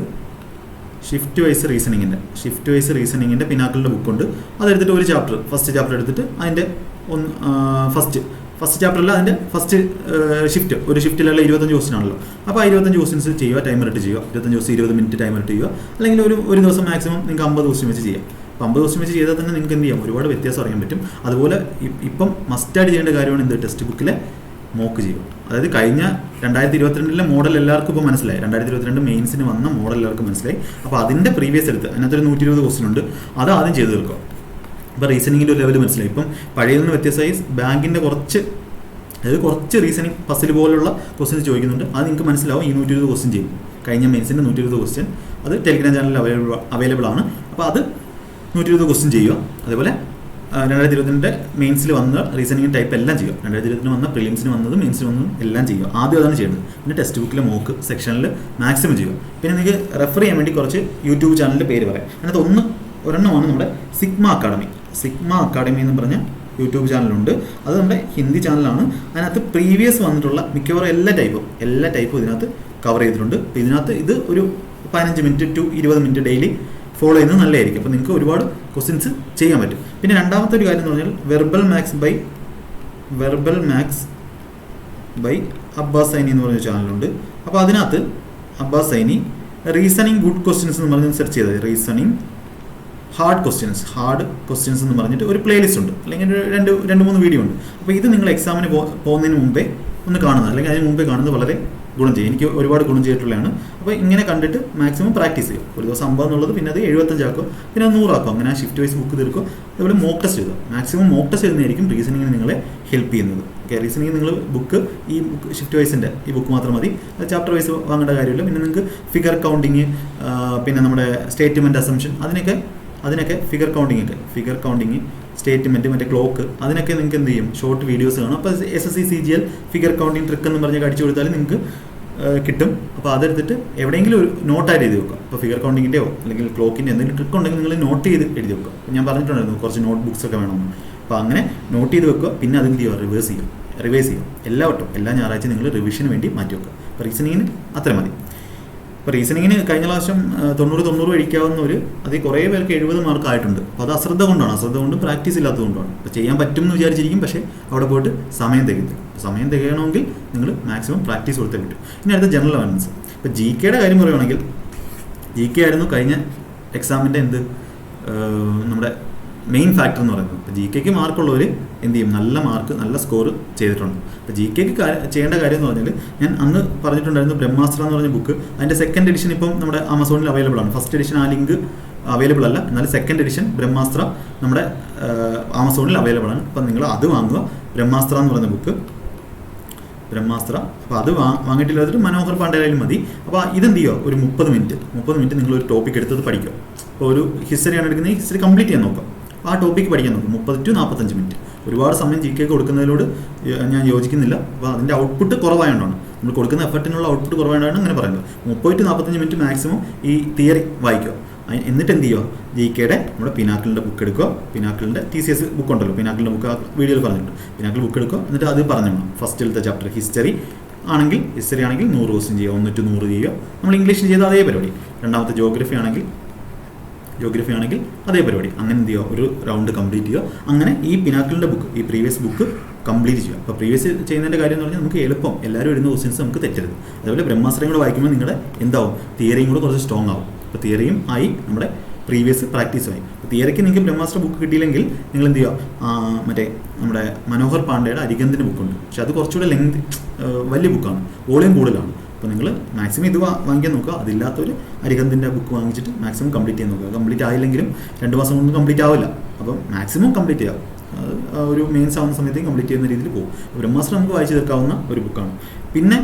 റീസണിങ്ങിൻ്റെ പിനാക്കിളിൻ്റെ ബുക്കുണ്ട്. അതെടുത്തിട്ട് ഒരു ചാപ്റ്റർ, ഫസ്റ്റ് ചാപ്റ്റർ എടുത്തിട്ട് അതിൻ്റെ ഫസ്റ്റ് ചാപ്റ്ററിൽ അതിൻ്റെ ഫസ്റ്റ് ഷിഫ്റ്റ്, ഒരു ഷിഫ്റ്റിലുള്ള 25 ക്വസ്റ്റ്യൻ ആണല്ലോ. അപ്പോൾ ആ 25 ക്വസ്റ്റ്യൻസ് ചെയ്യുക, ടൈമർ ഇട്ട് ചെയ്യുക. 25 ക്വസ്റ്റ്യൻ 20 മിനിറ്റ് ടൈമർ ഇട്ട് ചെയ്യുക. അല്ലെങ്കിൽ ഒരു ദിവസം മാക്സിമം നിങ്ങൾക്ക് 50 ക്വസ്റ്റ്യൻ വെച്ച് ചെയ്യാം. അപ്പോൾ 50 ക്വസ്റ്റ്യൻ വെച്ച് ചെയ്താൽ തന്നെ നിങ്ങൾക്ക് എന്ത് ചെയ്യാം, ഒരുപാട് വ്യത്യാസം അറിയാൻ പറ്റും. അതുപോലെ ഇപ്പം മസ്റ്റായിട്ട് ചെയ്യേണ്ട കാര്യമാണ് എന്ത്, ടെക്സ്റ്റ് ബുക്കിലെ മോക്ക് ചെയ്യുക. അതായത് കഴിഞ്ഞ 2022 മോഡൽ എല്ലാവർക്കും ഇപ്പോൾ മനസ്സിലായി. 2022 മെയിൻസിന് വന്ന മോഡൽ എല്ലാവർക്കും മനസ്സിലായി. അപ്പോൾ അതിൻ്റെ പ്രീവിയസ് എടുത്ത് അതിനകത്തൊരു 120 ക്വസ്റ്റ്യൻ ഉണ്ട്, അത് ആദ്യം ചെയ്ത് തീർക്കുക. ഇപ്പോൾ റീസണിങ്ങിൻ്റെ ഒരു ലെവൽ മനസ്സിലായി. ഇപ്പം പഴയതെന്ന് വ്യത്യസ്തമായി ബാങ്കിൻ്റെ കുറച്ച് റീസണിങ് പസിൽ പോലുള്ള ക്വസ്റ്റ്യൻസ് ചോദിക്കുന്നുണ്ട്. അത് നിങ്ങൾക്ക് മനസ്സിലാവും. ഈ 120 ക്വസ്റ്റ്യൻ ചെയ്യും. കഴിഞ്ഞ മെയിൻസിൻ്റെ 120 ക്വസ്റ്റ്യൻ അത് ടെലിഗ്രാം ചാനലിൽ അവൈലബിൾ ആണ്. അപ്പോൾ അത് 120 ക്വസ്റ്റ്യൻ ചെയ്യുക. അതേപോലെ 2022 മെയിൻസിൽ വന്ന റീസണിങ് ടൈപ്പ് എല്ലാം ചെയ്യുക. 2022 വന്ന പ്രിലിംസിന് വന്നതും മെയിൻസിന് വന്നതും എല്ലാം ചെയ്യുക. ആദ്യം അതാണ് ചെയ്യുന്നത്. പിന്നെ ടെക്സ്റ്റ് ബുക്കിലെ മോക്ക് സെക്ഷനിൽ മാക്സിമം ചെയ്യുക. പിന്നെ നിങ്ങൾക്ക് റെഫർ ചെയ്യാൻ വേണ്ടി കുറച്ച് യൂട്യൂബ് ചാനലിൻ്റെ പേര് പറയാം. അതിനകത്ത് ഒരെണ്ണമാണ് നമ്മുടെ സിഗ്മ അക്കാഡമി എന്ന് പറഞ്ഞ യൂട്യൂബ് ചാനലുണ്ട്. അത് നമ്മുടെ ഹിന്ദി ചാനലാണ്. അതിനകത്ത് പ്രീവിയസ് വന്നിട്ടുള്ള മിക്കവാറും എല്ലാ ടൈപ്പും ഇതിനകത്ത് കവർ ചെയ്തിട്ടുണ്ട്. അപ്പോൾ ഇതിനകത്ത് ഇത് ഒരു 15 minute to 20 minute daily follow ചെയ്യുന്നത് നല്ലതായിരിക്കും. അപ്പോൾ നിങ്ങൾക്ക് ഒരുപാട് ക്വസ്റ്റ്യൻസ് ചെയ്യാൻ പറ്റും. പിന്നെ രണ്ടാമത്തെ ഒരു കാര്യം എന്ന് പറഞ്ഞാൽ വെർബൽ മാത്സ് ബൈ അബ്ബാസ് സൈനി എന്ന് പറഞ്ഞ ചാനലുണ്ട്. അപ്പോൾ അതിനകത്ത് അബ്ബാസ് സൈനി റീസണിങ് ഗുഡ് ക്വസ്റ്റ്യൻസ് എന്ന് പറഞ്ഞ് സെർച്ച് ചെയ്തത് റീസണിങ് ഹാർഡ് ക്വസ്റ്റ്യൻസ് എന്ന് പറഞ്ഞിട്ട് ഒരു പ്ലേലിസ്റ്റ് ഉണ്ട്, അല്ലെങ്കിൽ 2-3 വീഡിയോ ഉണ്ട്. അപ്പോൾ ഇത് നിങ്ങൾ എക്സാമിന് പോകുന്നതിന് മുമ്പേ ഒന്ന് കാണുന്നത്, അല്ലെങ്കിൽ അതിന് മുമ്പേ കാണുന്നത് വളരെ ഗുണം ചെയ്യും. എനിക്ക് ഒരുപാട് ഗുണം ചെയ്തിട്ടുള്ളതാണ്. അപ്പോൾ ഇങ്ങനെ കണ്ടിട്ട് മാക്സിമം പ്രാക്ടീസ് ചെയ്യും. ഒരു ദിവസം 50 എന്നുള്ളത് പിന്നെ അത് 75 ആക്കും, പിന്നെ അത് 100 ആക്കും. അങ്ങനെ ഷിഫ്റ്റ് വൈസ് ബുക്ക് തീർക്കും. അതുപോലെ മോക്ക് ടെസ്റ്റ് ചെയ്തു. മാക്സിമം മോക്ക് ടെസ്റ്റ് ചെയ്യുന്നതായിരിക്കും റീസണിങ്ങിന് നിങ്ങളെ ഹെൽപ്പ് ചെയ്യുന്നത്. ഓക്കെ, റീസണിങ് നിങ്ങൾ ഈ ബുക്ക് ഷിഫ്റ്റ് വൈസിൻ്റെ ഈ ബുക്ക് മാത്രം മതി. ചാപ്റ്റർ വൈസ് വാങ്ങേണ്ട കാര്യമില്ല. പിന്നെ നിങ്ങൾക്ക് ഫിഗർ കൗണ്ടിങ്, പിന്നെ നമ്മുടെ സ്റ്റേറ്റ്മെൻറ്റ് അസംഷൻ, അതിനൊക്കെ ഫിഗർ കൗണ്ടിങ് സ്റ്റേറ്റ്മെൻറ്റ്, മറ്റേ ക്ലോക്ക്, അതിനൊക്കെ നിങ്ങൾക്ക് എന്ത് ചെയ്യും, ഷോർട്ട് വീഡിയോസ് കാണും. അപ്പോൾ SSC CGL figure counting trick എന്ന് പറഞ്ഞ് അടിച്ചു കൊടുത്താൽ നിങ്ങൾക്ക് കിട്ടും. അപ്പോൾ അതെടുത്തിട്ട് എവിടെയെങ്കിലും ഒരു നോട്ടായിട്ട് എഴുതി വെക്കുക. ഇപ്പോൾ ഫിഗർ കൗണ്ടിങ്ങിൻ്റെയോ അല്ലെങ്കിൽ ക്ലോക്കിൻ്റെ എന്തെങ്കിലും ട്രിക്ക് ഉണ്ടെങ്കിൽ നിങ്ങൾ നോട്ട് ചെയ്ത് എഴുതി വെക്കുക. ഞാൻ പറഞ്ഞിട്ടുണ്ടായിരുന്നു കുറച്ച് നോട്ട് ബുക്സ് ഒക്കെ വേണമെന്ന്. അപ്പോൾ അങ്ങനെ നോട്ട് ചെയ്ത് വെക്കുക. പിന്നെ അതിന് ചെയ്യുക, റിവൈസ് ചെയ്യും. എല്ലാ ഞായറാഴ്ച നിങ്ങൾ റിവിഷന് വേണ്ടി മാറ്റി വെക്കുക. അപ്പോൾ റീസണിങ്ങിന് അത്ര മതി. ഇപ്പോൾ റീസണിങ്ങിന് കഴിഞ്ഞ പ്രാവശ്യം 90 കഴിക്കാവുന്നവർ അതിൽ കുറേ പേർക്ക് 70 മാർക്ക് ആയിട്ടുണ്ട്. അപ്പോൾ അത് അശ്രദ്ധ കൊണ്ടും പ്രാക്ടീസ് ഇല്ലാത്തതുകൊണ്ടാണ്. അപ്പോൾ ചെയ്യാൻ പറ്റും എന്ന് വിചാരിച്ചിരിക്കും, പക്ഷേ അവിടെ പോയിട്ട് സമയം തികയണമെങ്കിൽ നിങ്ങൾ മാക്സിമം പ്രാക്ടീസ് കൊടുത്തേ പറ്റും. ഇനി അടുത്ത ജനറൽ അവയർനെസ്. ഇപ്പോൾ GKയുടെ കാര്യം പറയുകയാണെങ്കിൽ GK ആയിരുന്നു കഴിഞ്ഞ എക്സാമിൻ്റെ നമ്മുടെ മെയിൻ ഫാക്ടർ എന്ന് പറയുന്നത്. ഇപ്പോൾ GKക്ക് മാർക്കുള്ളവർ എന്ത് ചെയ്യും, നല്ല സ്കോർ ചെയ്തിട്ടുണ്ട്. അപ്പോൾ GKക്ക് ചെയ്യേണ്ട കാര്യം എന്ന് പറഞ്ഞാൽ, ഞാൻ അന്ന് പറഞ്ഞിട്ടുണ്ടായിരുന്നു ബ്രഹ്മാസ്ത്ര എന്ന് പറഞ്ഞ ബുക്ക്, അതിൻ്റെ സെക്കൻഡ് എഡിഷൻ ഇപ്പം നമ്മുടെ ആമസോണിൽ അവൈലബിൾ ആണ്. ഫസ്റ്റ് എഡിഷൻ ആ ലിങ്ക് അവൈലബിൾ അല്ല, എന്നാൽ സെക്കൻഡ് എഡിഷൻ ബ്രഹ്മാസ്ത്ര നമ്മുടെ ആമസോണിൽ അവൈലബിൾ ആണ്. അപ്പം നിങ്ങൾ അത് വാങ്ങുക. ബ്രഹ്മാസ്ത്ര എന്ന് പറയുന്ന ബുക്ക്, അപ്പോൾ അത് വാങ്ങിയിട്ടില്ലാത്തൊരു മനോഹർ പാണ്ഡേലായാലും മതി. അപ്പോൾ ഇതെന്ത് ചെയ്യുക, ഒരു 30 മിനിറ്റ് നിങ്ങളൊരു ടോപ്പിക് എടുത്തത് പഠിക്കുക. ഇപ്പോൾ ഒരു ഹിസ്റ്ററിയാണ് എടുക്കുന്നത്, ഹിസ്റ്ററി കംപ്ലീറ്റ് ചെയ്യാൻ നോക്കുക. ആ ടോപ്പിക്ക് പഠിക്കാൻ നോക്കും. 30 to 45 മിനിറ്റ്. ഒരുപാട് സമയം GK കൊടുക്കുന്നതിനോട് ഞാൻ യോജിക്കുന്നില്ല. അപ്പോൾ അതിൻ്റെ ഔട്ട്പുട്ട് കുറവായതുകൊണ്ടാണ്, നമ്മൾ കൊടുക്കുന്ന എഫർട്ടിനുള്ള ഔട്ട്പുട്ട് കുറവായതുകൊണ്ടാണ് അങ്ങനെ പറയുന്നത്. 30 to 45 മിനിറ്റ് മാക്സിമം ഈ തിയറി വായിക്കുക. എന്നിട്ട് എന്ത് ചെയ്യുക, GKയുടെ നമ്മുടെ പിനാക്കിളിൻ്റെ ബുക്ക് എടുക്കുക. പിനാക്കിളിൻ്റെ TCS ബുക്ക് ഉണ്ടല്ലോ, പിനാക്കിളിൻ്റെ ബുക്ക് ആ വീഡിയോയിൽ പറഞ്ഞിട്ടുണ്ട്. പിനാക്കിൾ ബുക്ക് എടുക്കുക. എന്നിട്ട് അത് പറഞ്ഞു ഫസ്റ്റിലത്തെ ചാപ്റ്റർ ഹിസ്റ്ററി ആണെങ്കിൽ 100 ക്വസ്റ്റ്യൻ ചെയ്യുക, 1 to 100 ചെയ്യുക. നമ്മൾ ഇംഗ്ലീഷിൽ ചെയ്ത അതേ പരിപാടി. രണ്ടാമത്തെ ജോഗ്രഫി ആണെങ്കിൽ അതേ പരിപാടി. അങ്ങനെ എന്ത് ചെയ്യുക, ഒരു റൗണ്ട് കംപ്ലീറ്റ് ചെയ്യുക. അങ്ങനെ ഈ പിനാക്കിളിൻ്റെ ബുക്ക്, ഈ പ്രീവിയസ് ബുക്ക് കംപ്ലീറ്റ് ചെയ്യുക. അപ്പോൾ പ്രീവിയസ് ചെയ്യുന്നതിൻ്റെ കാര്യം എന്ന് പറഞ്ഞാൽ നമുക്ക് എളുപ്പം എല്ലാവരും ഇടുന്ന ക്വസ്റ്റ്യൻസ് നമുക്ക് തെറ്റരുത്. അതുപോലെ ബ്രഹ്മാസ്ത്രയും കൂടെ വായിക്കുമ്പോൾ നിങ്ങളുടെ എന്താവും, തിയറിയും കൂടെ കുറച്ച് സ്ട്രോങ് ആവും. അപ്പോൾ തിയറിയും ആയി, നമ്മുടെ പ്രീവിയസ് പ്രാക്ടീസുമായി. തിയറിക്ക് നിങ്ങൾക്ക് ബ്രഹ്മാസ്ത്ര ബുക്ക് കിട്ടിയില്ലെങ്കിൽ നിങ്ങൾ എന്ത് ചെയ്യുക, മറ്റേ നമ്മുടെ മനോഹർ പാണ്ഡേയുടെ അരിഗന്തിൻ്റെ ബുക്കുണ്ട്. പക്ഷെ അത് കുറച്ചുകൂടെ വലിയ ബുക്കാണ്, വോളിയം കൂടുതലാണ്. അപ്പോൾ നിങ്ങൾ മാക്സിമം ഇത് വാങ്ങിക്കാൻ നോക്കുക. അതില്ലാത്തൊരു അരിഗന്തിൻ്റെ ബുക്ക് വാങ്ങിച്ചിട്ട് മാക്സിമം കംപ്ലീറ്റ് ചെയ്യാൻ നോക്കുക. കംപ്ലീറ്റ് ആയില്ലെങ്കിലും 2 മാസം കൊണ്ട് കംപ്ലീറ്റ് ആവില്ല. അപ്പം മാക്സിമം കംപ്ലീറ്റ് ചെയ്യുക. ഒരു മെയിൻസ് ആവുന്ന സമയത്തേക്ക് കംപ്ലീറ്റ് ചെയ്യുന്ന രീതിയിൽ പോകും. ബ്രഹ്മാസ്ത്ര നമുക്ക് വായിച്ചു തീർക്കാവുന്ന ഒരു ബുക്കാണ്. പിന്നെ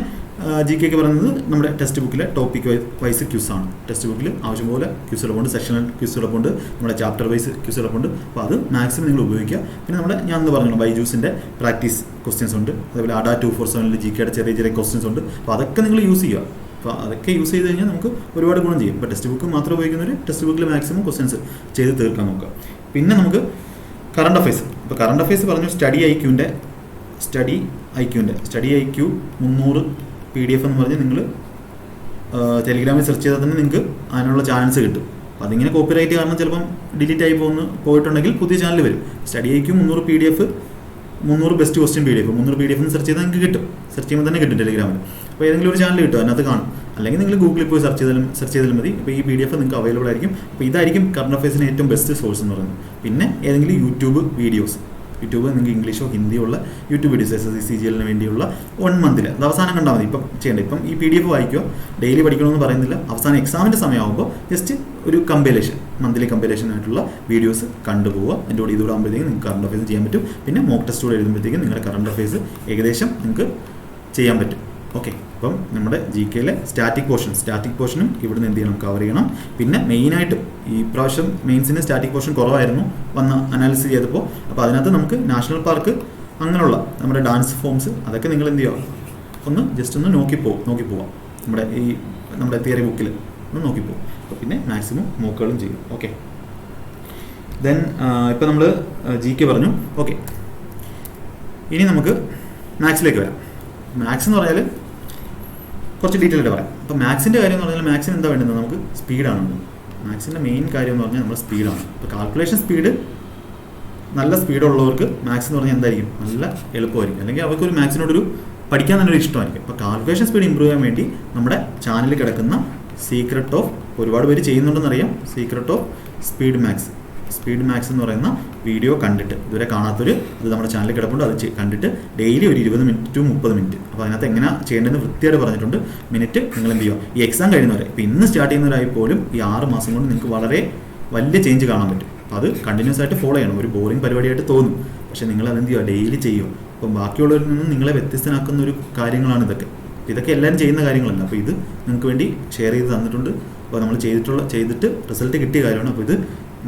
GK പറയുന്നത് നമ്മുടെ ടെക്സ്റ്റ് ബുക്കിലെ ടോപ്പിക് വൈസ് ക്യൂസാണ്. ടെക്സ്റ്റ് ബുക്കിൽ ആവശ്യംപോലെ ക്യൂസ് എളുപ്പമുണ്ട്, സെക്ഷണൽ ക്യൂസ് എളുപ്പമുണ്ട്, നമ്മുടെ ചാപ്റ്റർ വൈസ് ക്യൂസ് എളുപ്പമുണ്ട്. അപ്പോൾ അത് മാക്സിമം നിങ്ങൾ ഉപയോഗിക്കുക. പിന്നെ നമ്മുടെ ഞാൻ എന്ന് പറഞ്ഞു ബൈജൂസിൻ്റെ പ്രാക്ടീസ് ക്വസ്റ്റ്യൻസ് ഉണ്ട്. അതേപോലെ ADA 247 GKയുടെ ചെറിയ ക്വസ്റ്റ്യൻസ് ഉണ്ട്. അപ്പോൾ അതൊക്കെ നിങ്ങൾ യൂസ് ചെയ്യുക. അപ്പോൾ അതൊക്കെ യൂസ് ചെയ്ത് കഴിഞ്ഞാൽ നമുക്ക് ഒരുപാട് ഗുണം ചെയ്യും. ഇപ്പോൾ ടെക്സ്റ്റ് ബുക്ക് മാത്രം ഉപയോഗിക്കുന്നവർ ടെക്സ്റ്റ് ബുക്കിൽ മാക്സിമം ക്വസ്റ്റ്യൻസ് ചെയ്ത് തീർക്കാൻ നോക്കുക. പിന്നെ നമുക്ക് കറണ്ട് അഫയേഴ്സ്. ഇപ്പോൾ കറണ്ട് അഫയേഴ്സ് പറഞ്ഞു സ്റ്റഡി IQ 300 PDF എന്ന് പറഞ്ഞ് നിങ്ങൾ ടെലിഗ്രാമിൽ സെർച്ച് ചെയ്താൽ തന്നെ നിങ്ങൾക്ക് അതിനുള്ള ചാനൽസ് കിട്ടും. അപ്പോൾ അതിങ്ങനെ കോപ്പിറൈറ്റ് കാരണം ചിലപ്പം ഡിലീറ്റ് ആയി പോയിട്ടുണ്ടെങ്കിൽ പുതിയ ചാനൽ വരും. Study IQ 300 PDF, 300 best question PDF, 300 PDF എന്ന് സെർച്ച് ചെയ്താൽ നിങ്ങൾക്ക് കിട്ടും. സെർച്ച് ചെയ്യുമ്പോൾ തന്നെ കിട്ടും ടെലിഗ്രാമിൽ. അപ്പോൾ ഏതെങ്കിലും ഒരു ചാനൽ കിട്ടും, അതിനകത്ത് കാണും. അല്ലെങ്കിൽ നിങ്ങൾ ഗൂഗിളിൽ പോയി സെർച്ച് ചെയ്താലും മതി. അപ്പോൾ ഈ PDF നിങ്ങൾക്ക് അവൈലബിൾ ആയിരിക്കും. അപ്പോൾ ഇതായിരിക്കും കറണ്ട് അഫയേഴ്സിന് ഏറ്റവും ബെസ്റ്റ് സോഴ്സ് എന്ന് പറയുന്നത്. പിന്നെ ഏതെങ്കിലും യൂട്യൂബ് നിങ്ങൾക്ക് ഇംഗ്ലീഷോ ഹിന്ദിയോ ഉള്ള യൂട്യൂബ് വീഡിയോസ് SSC CGL വേണ്ടിയുള്ള 1 മന്തിൽ അത് അവസാനം കണ്ടാൽ മതി. ഇപ്പം ചെയ്യേണ്ടത് ഇപ്പം ഈ PDF വായിക്കുക. ഡെയിലി പഠിക്കണമെന്ന് പറയുന്നില്ല. അവസാനം എക്സാമിൻ്റെ സമയമാകുമ്പോൾ ജസ്റ്റ് ഒരു മന്ത്ലി കമ്പൈലേഷൻ ആയിട്ടുള്ള വീഡിയോസ് കണ്ടുപോവുക. അതിൻ്റെ കൂടെ ഇതുകൂടെ ആകുമ്പോഴത്തേക്കും നിങ്ങൾക്ക് കറണ്ട് അഫയേഴ്സ് ചെയ്യാൻ പറ്റും. പിന്നെ മോക്ക് ടെസ്റ്റ് കൂടെ എഴുതുമ്പോഴത്തേക്കും നിങ്ങളുടെ കറണ്ട് അഫയേഴ്സ് ഏകദേശം നിങ്ങൾക്ക് ചെയ്യാൻ പറ്റും. ഓക്കെ, അപ്പം നമ്മുടെ GKയിലെ സ്റ്റാറ്റിക് പോർഷനും ഇവിടുന്ന് എന്ത് ചെയ്യണം, കവർ ചെയ്യണം. പിന്നെ മെയിനായിട്ട് ഈ പ്രാവശ്യം മെയിൻസിന് സ്റ്റാറ്റിക് പോർഷൻ കുറവായിരുന്നു വന്ന് അനാലിസിസ് ചെയ്തപ്പോൾ. അപ്പോൾ അതിനകത്ത് നമുക്ക് നാഷണൽ പാർക്ക് അങ്ങനെയുള്ള നമ്മുടെ ഡാൻസ് ഫോംസ് അതൊക്കെ നിങ്ങൾ എന്ത് ചെയ്യുക, ഒന്ന് ജസ്റ്റ് ഒന്ന് നോക്കി പോവാം നമ്മുടെ തിയറി ബുക്കിൽ ഒന്ന് നോക്കി പോകും. അപ്പോൾ പിന്നെ മാക്സിമം മോക്കുകളും ചെയ്യും. ഓക്കെ, ദെൻ ഇപ്പോൾ നമ്മൾ GK പറഞ്ഞു. ഓക്കെ, ഇനി നമുക്ക് മാത്സിലേക്ക് വരാം. മാത്സ് എന്ന് പറഞ്ഞാൽ കുറച്ച് ഡീറ്റെയിൽ ആയിട്ട് പറയാം. അപ്പോൾ മാത്സിൻ്റെ കാര്യം എന്ന് പറഞ്ഞാൽ മാത്സിന് എന്താ വേണ്ടത്, നമുക്ക് സ്പീഡാണ്. മാത്സിൻ്റെ മെയിൻ കാര്യം എന്ന് പറഞ്ഞാൽ നമ്മുടെ സ്പീഡാണ്. ഇപ്പോൾ കാൽക്കുലേഷൻ സ്പീഡ് നല്ല സ്പീഡുള്ളവർക്ക് മാത്സ് എന്ന് പറഞ്ഞാൽ എന്തായിരിക്കും, നല്ല എളുപ്പമായിരിക്കും. അല്ലെങ്കിൽ അവർക്കൊരു മാത്സിനോടൊരു പഠിക്കാൻ നല്ലൊരു ഇഷ്ടമായിരിക്കും. അപ്പോൾ കാൽക്കുലേഷൻ സ്പീഡ് ഇമ്പ്രൂവ് ചെയ്യാൻ വേണ്ടി നമ്മുടെ ചാനലിൽ കിടക്കുന്ന സീക്രട്ട് ഓഫ്, ഒരുപാട് പേര് ചെയ്യുന്നുണ്ടെന്നറിയാം, സീക്രട്ട് ഓഫ് സ്പീഡ് മാത്സ് എന്ന് പറയുന്ന വീഡിയോ കണ്ടിട്ട്, ഇതുവരെ കാണാത്തൊരു അത് നമ്മുടെ ചാനലിൽ കിടപ്പുണ്ട്, അത് കണ്ടിട്ട് ഡെയിലി ഒരു 20 മിനിറ്റ് to 30 മിനിറ്റ്. അപ്പോൾ അതിനകത്ത് എങ്ങനെ ചെയ്യേണ്ടതെന്ന് വൃത്തിയായിട്ട് പറഞ്ഞിട്ടുണ്ട്. മിനിറ്റ് നിങ്ങൾ എന്ത് ചെയ്യുക, ഈ എക്സാം കഴിയുന്നവരെ, ഇപ്പോൾ ഇന്ന് സ്റ്റാർട്ട് ചെയ്യുന്നവരായി പോലും ഈ 6 മാസം കൊണ്ട് നിങ്ങൾക്ക് വളരെ വലിയ ചേഞ്ച് കാണാൻ പറ്റും. അപ്പോൾ അത് കണ്ടിന്യൂസ് ആയിട്ട് ഫോളോ ചെയ്യണം. ഒരു ബോറിംഗ് പരിപാടിയായിട്ട് തോന്നും, പക്ഷേ നിങ്ങൾ അതെന്ത് ചെയ്യുക, ഡെയിലി ചെയ്യുക. അപ്പം ബാക്കിയുള്ളവരിൽ നിന്നും നിങ്ങളെ വ്യത്യസ്തനാക്കുന്ന ഒരു കാര്യങ്ങളാണ് ഇതൊക്കെ എല്ലാവരും ചെയ്യുന്ന കാര്യങ്ങളല്ല. അപ്പോൾ ഇത് നിങ്ങൾക്ക് വേണ്ടി ഷെയർ ചെയ്ത് തന്നിട്ടുണ്ട്. അപ്പോൾ നമ്മൾ ചെയ്തിട്ട് റിസൾട്ട് കിട്ടിയ കാര്യമാണ്. അപ്പോൾ ഇത്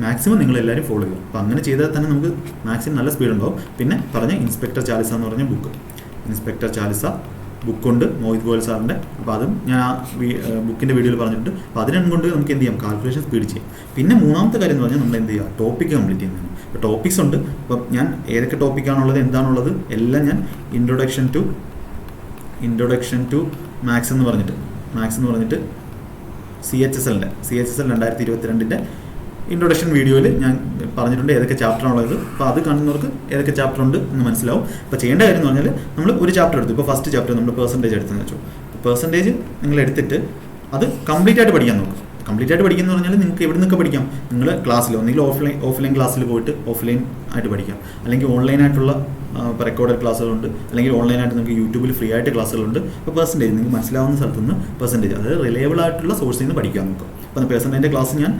മാക്സിമം നിങ്ങളെല്ലാവരും ഫോളോ ചെയ്യും. അപ്പോൾ അങ്ങനെ ചെയ്താൽ തന്നെ നമുക്ക് മാക്സിമം നല്ല സ്പീഡ് ഉണ്ടാവും. പിന്നെ പറഞ്ഞ ഇൻസ്പെക്ടർ ചാലിസ എന്ന് പറഞ്ഞ ഇൻസ്പെക്ടർ ചാലിസ ബുക്കുണ്ട് മോഹിത് ഗോയൽ സാറിൻ്റെ. അപ്പോൾ അതും ഞാൻ ആ ബുക്കിൻ്റെ വീഡിയോയിൽ പറഞ്ഞിട്ടുണ്ട്. അപ്പോൾ അതിനും കൊണ്ട് നമുക്ക് എന്ത് ചെയ്യാം, കാൽക്കുലേഷൻ സ്പീഡ് ചെയ്യാം. പിന്നെ മൂന്നാമത്തെ കാര്യം എന്ന് പറഞ്ഞാൽ നമ്മൾ എന്ത് ചെയ്യുക, ടോപ്പിക്ക് കംപ്ലീറ്റ് ചെയ്യുന്നതാണ്. ഇപ്പോൾ ടോപ്പിക്സ് ഉണ്ട്. അപ്പം ഞാൻ ഏതൊക്കെ ടോപ്പിക്കാണുള്ളത്, എന്താണുള്ളത് എല്ലാം ഞാൻ ഇൻട്രൊഡക്ഷൻ ടു മാത്സ് എന്ന് പറഞ്ഞിട്ട് CHSL 2022 ഇൻട്രൊഡക്ഷൻ വീഡിയോയിൽ ഞാൻ പറഞ്ഞിട്ടുണ്ട് ഏതൊക്കെ ചാപ്റ്ററാണുള്ളത്. അപ്പോൾ അത് കാണുന്നവർക്ക് ഏതൊക്കെ ചാപ്റ്റർ ഉണ്ട് എന്ന് മനസ്സിലാവും. അപ്പോൾ ചെയ്യേണ്ട കാര്യം എന്ന് പറഞ്ഞാൽ നമ്മൾ ഒരു ചാപ്റ്റർ എടുത്തു. ഇപ്പോൾ ഫസ്റ്റ് ചാപ്റ്റർ നമ്മൾ പെർസെൻറ്റേജ് എടുത്തെന്ന് വെച്ചു. പെർസെൻറ്റേജ് നിങ്ങൾ എടുത്തിട്ട് അത് കംപ്ലീറ്റ് ആയിട്ട് പഠിക്കാൻ നോക്കും. കംപ്ലീറ്റ് ആയിട്ട് പഠിക്കുക എന്ന് പറഞ്ഞാൽ നിങ്ങൾക്ക് എവിടെ നിന്നൊക്കെ പഠിക്കാം, നിങ്ങൾ ക്ലാസ്സിൽ ഒന്നെങ്കിൽ ഓഫ്ലൈൻ ക്ലാസ്സിൽ പോയിട്ട് ഓഫ്ലൈൻ ആയിട്ട് പഠിക്കാം, അല്ലെങ്കിൽ ഓൺലൈനായിട്ടുള്ള റെക്കോർഡഡ് ക്ലാസ്സുകളുണ്ട്, അല്ലെങ്കിൽ ഓൺലൈനായിട്ട് നിങ്ങൾക്ക് യൂട്യൂബിൽ ഫ്രീ ആയിട്ട് ക്ലാസ്സുകളുണ്ട്. അപ്പോൾ പെർസെൻറ്റേജ് നിങ്ങൾക്ക് മനസ്സിലാവുന്ന സ്ഥലത്ത് നിന്ന് പെർസെൻറ്റേജ്, അതായത് റിലയബിൾ ആയിട്ടുള്ള സോഴ്സിൽ നിന്ന് പഠിക്കാൻ നോക്കും. അപ്പോൾ പെർസെൻറ്റേജിൻ്റെ ക്ലാസ് ഞാൻ